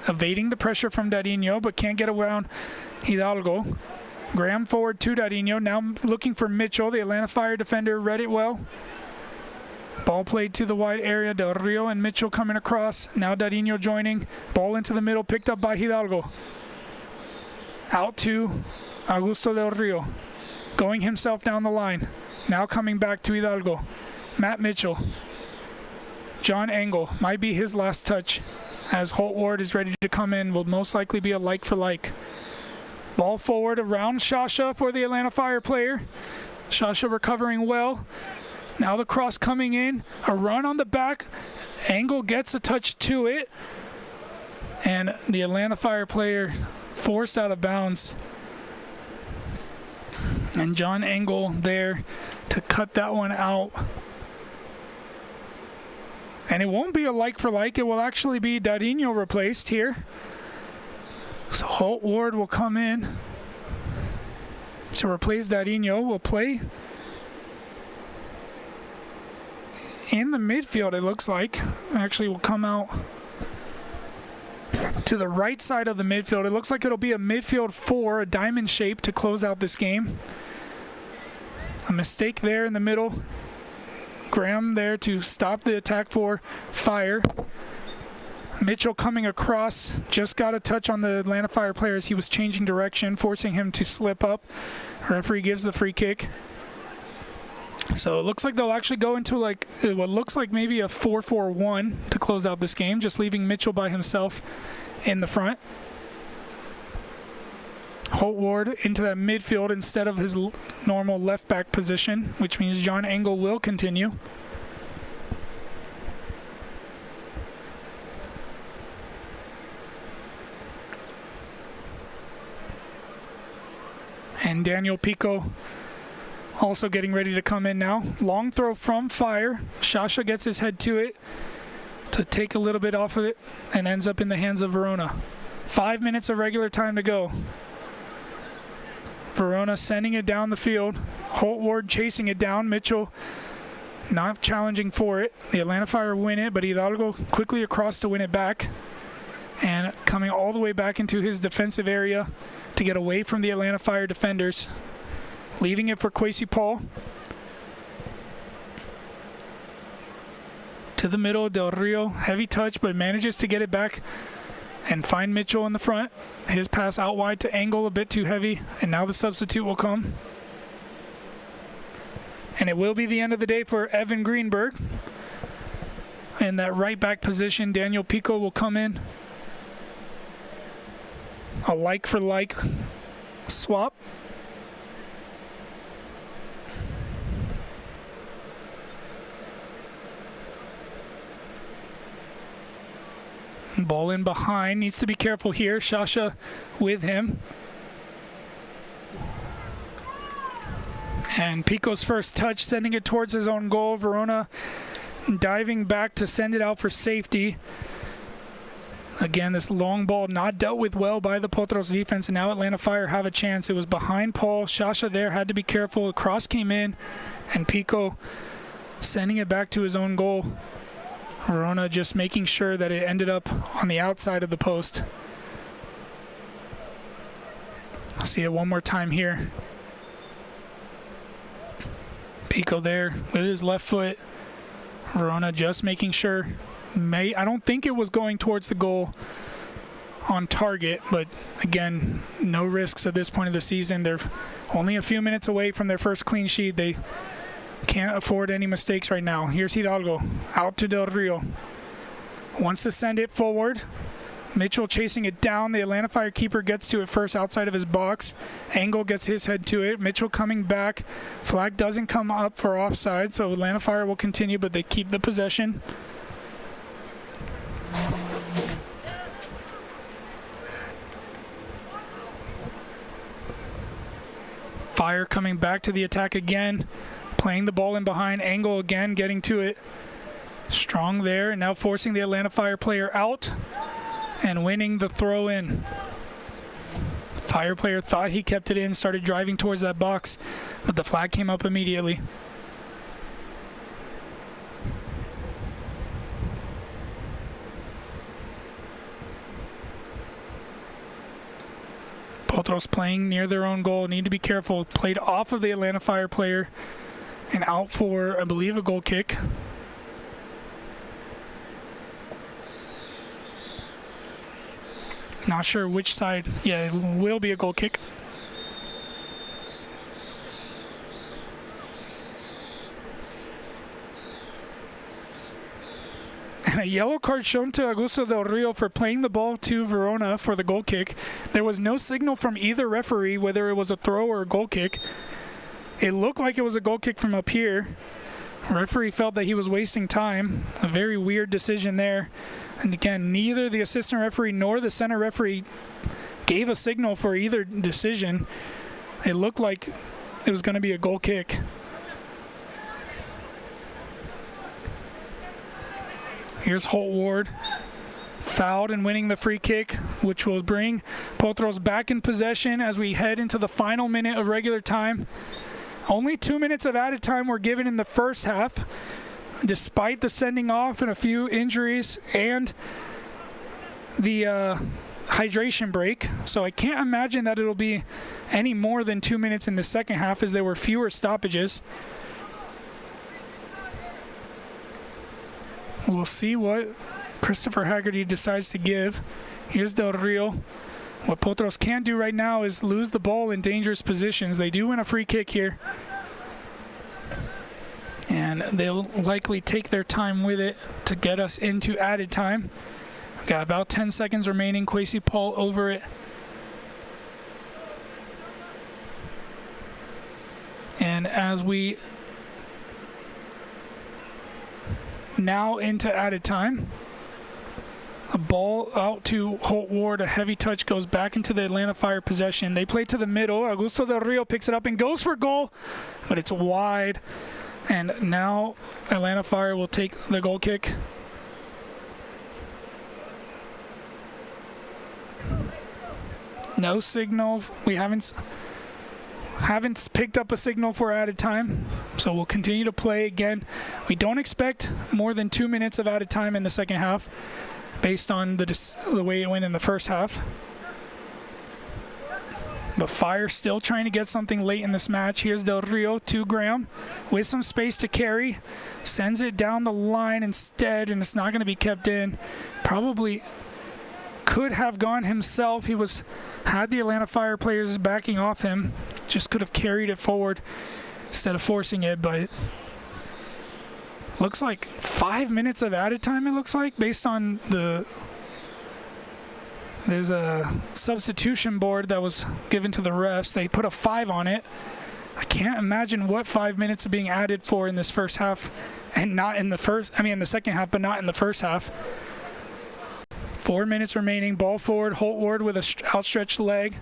Evading the pressure from Darinho, but can't get around Hidalgo. Graham forward to Darinho. Now looking for Mitchell. The Atlanta Fire defender read it well. Ball played to the wide area. Del Rio and Mitchell coming across. Now Darinho joining. Ball into the middle, picked up by Hidalgo. Out to Augusto Del Rio. Going himself down the line. Now coming back to Hidalgo. Matt Mitchell. John Engel. Might be his last touch, as Holt Ward is ready to come in. Will most likely be a like for like. Ball forward around Shasha for the Atlanta Fire player. Shasha recovering well. Now the cross coming in. A run on the back. Engel gets a touch to it. And the Atlanta Fire player forced out of bounds. And John Engel there to cut that one out. And it won't be a like for like. It will actually be Darinho replaced here. So Holt Ward will come in to replace Darinho. Will play in the midfield, it looks like. Actually will come out to the right side of the midfield. It looks like it'll be a midfield 4, a diamond shape to close out this game. A mistake there in the middle. Graham there to stop the attack for Fire. Mitchell coming across, just got a touch on the Atlanta Fire player as he was changing direction, forcing him to slip up. Referee gives the free kick. So it looks like they'll actually go into like what looks like maybe a 4-4-1 to close out this game, just leaving Mitchell by himself in the front. Holt Ward into that midfield instead of his normal left back position, which means John Engel will continue. And Daniel Pico also getting ready to come in now. Long throw from Fire. Shasha gets his head to it to take a little bit off of it and ends up in the hands of Verona. 5 minutes of regular time to go. Verona sending it down the field. Holt Ward chasing it down. Mitchell not challenging for it. The Atlanta Fire win it, but Hidalgo quickly across to win it back. And coming all the way back into his defensive area to get away from the Atlanta Fire defenders. Leaving it for Kwesi Paul. To the middle, Del Rio. Heavy touch, but manages to get it back and find Mitchell in the front. His pass out wide to Engel, a bit too heavy, and now the substitute will come. And it will be the end of the day for Evan Greenberg. In that right back position, Daniel Pico will come in. A like for like swap. Ball in behind, needs to be careful here. Shasha with him. And Pico's first touch, sending it towards his own goal. Verona diving back to send it out for safety. Again, this long ball not dealt with well by the Potros defense, and now Atlanta Fire have a chance. It was behind Paul. Shasha there had to be careful. The cross came in, and Pico sending it back to his own goal. Verona just making sure that it ended up on the outside of the post. I'll see it one more time here. Pico there with his left foot. Verona just making sure. I don't think it was going towards the goal on target, but again, no risks at this point of the season. They're only a few minutes away from their first clean sheet. They can't afford any mistakes right now. Here's Hidalgo, out to Del Rio. Wants to send it forward. Mitchell chasing it down. The Atlanta Fire keeper gets to it first outside of his box. Engel gets his head to it. Mitchell coming back. Flag doesn't come up for offside, so Atlanta Fire will continue, but they keep the possession. Fire coming back to the attack again. Playing the ball in behind. Engel again getting to it. Strong there, and now forcing the Atlanta Fire player out and winning the throw in. Fire player thought he kept it in, started driving towards that box, but the flag came up immediately. Potros playing near their own goal, need to be careful. Played off of the Atlanta Fire player and out for, I believe, a goal kick. Not sure which side. Yeah, it will be a goal kick. And a yellow card shown to Augusto Del Rio for playing the ball to Verona for the goal kick. There was no signal from either referee whether it was a throw or a goal kick. It looked like it was a goal kick from up here. Referee felt that he was wasting time. A very weird decision there. And again, neither the assistant referee nor the center referee gave a signal for either decision. It looked like it was going to be a goal kick. Here's Holt Ward, fouled and winning the free kick, which will bring Potros back in possession as we head into the final minute of regular time. Only 2 minutes of added time were given in the first half, despite the sending off and a few injuries and the hydration break. So I can't imagine that it'll be any more than 2 minutes in the second half, as there were fewer stoppages. We'll see what Christopher Haggerty decides to give. Here's Del Rio. What Potros can't do right now is lose the ball in dangerous positions. They do win a free kick here, and they'll likely take their time with it to get us into added time. We've got about 10 seconds remaining. Kwesi Paul over it. And as we now into added time, a ball out to Holt Ward, a heavy touch goes back into the Atlanta Fire possession. They play to the middle. Augusto Del Rio picks it up and goes for goal, but it's wide. And now Atlanta Fire will take the goal kick. No signal. We haven't picked up a signal for added time, so we'll continue to play. Again, we don't expect more than 2 minutes of added time in the second half, based on the way it went in the first half. But Fire still trying to get something late in this match. Here's Del Rio to Graham with some space to carry. Sends it down the line instead, and it's not going to be kept in. Probably could have gone himself. He had the Atlanta Fire players backing off him. Just could have carried it forward instead of forcing it, but looks like 5 minutes of added time, it looks like, based on there's a substitution board that was given to the refs. They put a 5 on it. I can't imagine what 5 minutes are being added for in this first half, and not in the second half, but not in the first half. 4 minutes remaining. Ball forward. Holt Ward with an outstretched leg.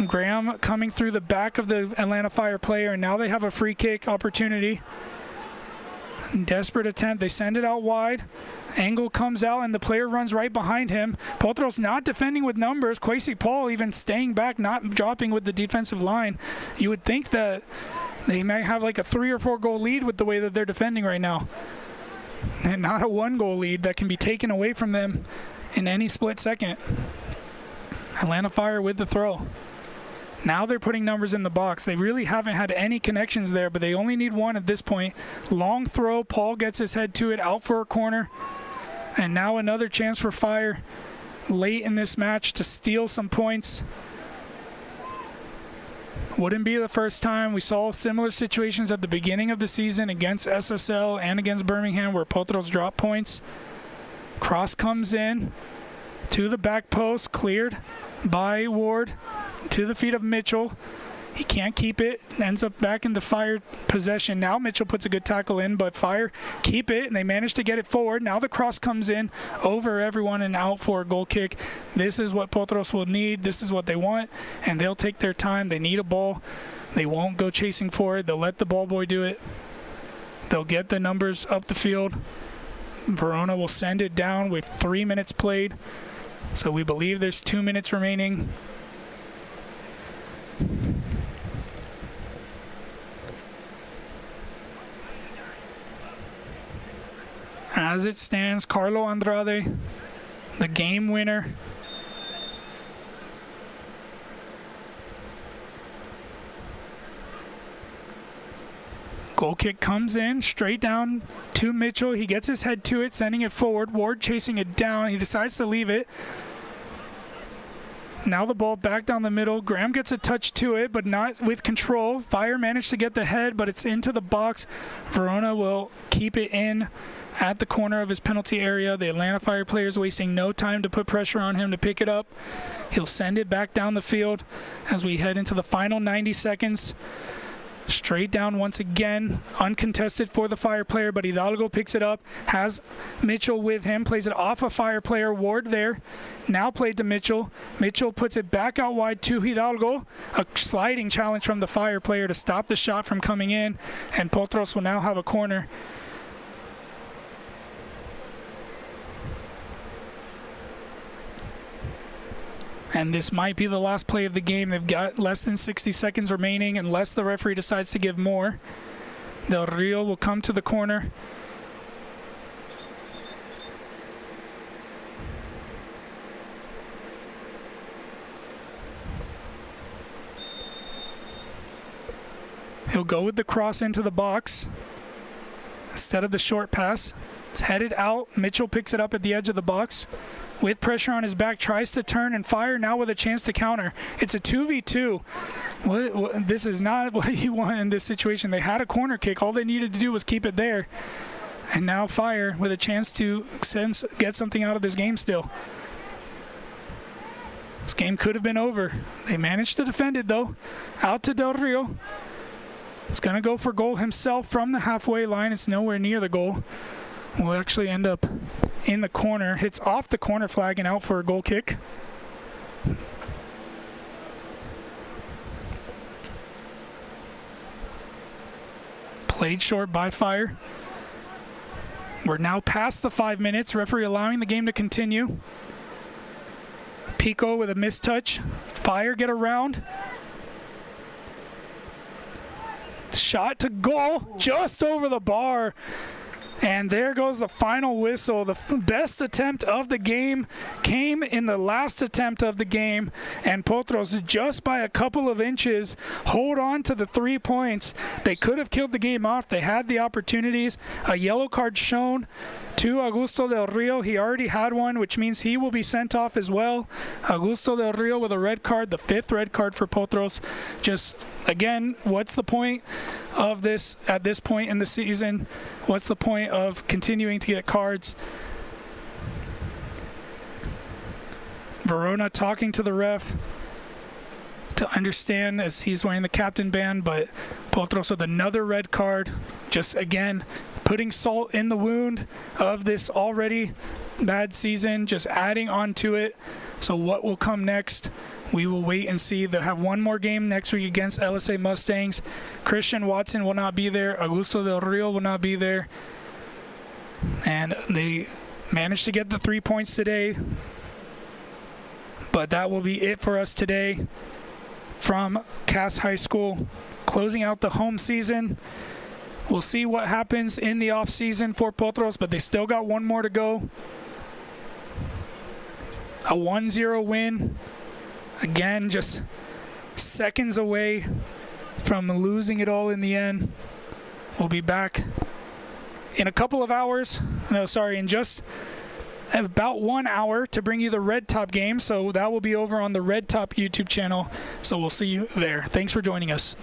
Graham coming through the back of the Atlanta Fire player, and now they have a free kick opportunity. Desperate attempt. They send it out wide. Angle comes out, and the player runs right behind him. Potros not defending with numbers. Kwesi Paul even staying back, not dropping with the defensive line. You would think that they might have like a 3 or 4 goal lead with the way that they're defending right now, and not a 1 goal lead that can be taken away from them in any split second. Atlanta Fire with the throw. Now they're putting numbers in the box. They really haven't had any connections there, but they only need one at this point. Long throw. Paul gets his head to it, out for a corner. And now another chance for Fire late in this match to steal some points. Wouldn't be the first time. We saw similar situations at the beginning of the season against SSL and against Birmingham where Potros dropped points. Cross comes in to the back post, cleared by Ward to the feet of Mitchell. He can't keep it, ends up back in the Fire possession. Now Mitchell puts a good tackle in, but Fire keep it, and they manage to get it forward. Now the cross comes in over everyone and out for a goal kick. This is what Potros will need. This is what they want, and they'll take their time. They need a ball. They won't go chasing for it. They'll let the ball boy do it. They'll get the numbers up the field. Verona will send it down with 3 minutes played. So we believe there's 2 minutes remaining. As it stands, Carlo Andrade, the game winner. Goal kick comes in, straight down to Mitchell. He gets his head to it, sending it forward. Ward chasing it down. He decides to leave it. Now the ball back down the middle. Graham gets a touch to it, but not with control. Fire managed to get the head, but it's into the box. Verona will keep it in at the corner of his penalty area. The Atlanta Fire players wasting no time to put pressure on him to pick it up. He'll send it back down the field as we head into the final 90 seconds. Straight down once again, uncontested for the Fire player, but Hidalgo picks it up, has Mitchell with him, plays it off a Fire player, Ward there, now played to Mitchell. Mitchell puts it back out wide to Hidalgo, a sliding challenge from the Fire player to stop the shot from coming in, and Potros will now have a corner. And this might be the last play of the game. They've got less than 60 seconds remaining unless the referee decides to give more. Del Rio will come to the corner. He'll go with the cross into the box instead of the short pass. It's headed out. Mitchell picks it up at the edge of the box. With pressure on his back, tries to turn and fire, now with a chance to counter. It's a 2v2. This is not what you want in this situation. They had a corner kick. All they needed to do was keep it there. And now Fire with a chance to get something out of this game still. This game could have been over. They managed to defend it, though. Out to Del Rio. It's going to go for goal himself from the halfway line. It's nowhere near the goal. Will actually end up in the corner. Hits off the corner flag and out for a goal kick. Played short by Fire. We're now past the 5 minutes. Referee allowing the game to continue. Pico with a mistouch. Fire get around. Shot to goal, just over the bar. And there goes the final whistle. The best attempt of the game came in the last attempt of the game. And Potros, just by a couple of inches, hold on to the 3 points. They could have killed the game off. They had the opportunities. A yellow card shown to Augusto Del Rio. He already had one, which means he will be sent off as well. Augusto Del Rio with a red card, the 5th red card for Potros. Just, again, what's the point of this at this point in the season? What's the point of continuing to get cards? Verona talking to the ref to understand as he's wearing the captain band, but Potros with another red card. Just, again, putting salt in the wound of this already bad season, just adding on to it. So what will come next? We will wait and see. They'll have one more game next week against LSA Mustangs. Christian Watson will not be there. Augusto Del Rio will not be there. And they managed to get the 3 points today. But that will be it for us today from Cass High School. Closing out the home season. We'll see what happens in the off season for Potros, but they still got one more to go. A 1-0 win. Again, just seconds away from losing it all in the end. We'll be back in a couple of hours. No, sorry, in just about 1 hour to bring you the Red Top game. So that will be over on the Red Top YouTube channel. So we'll see you there. Thanks for joining us.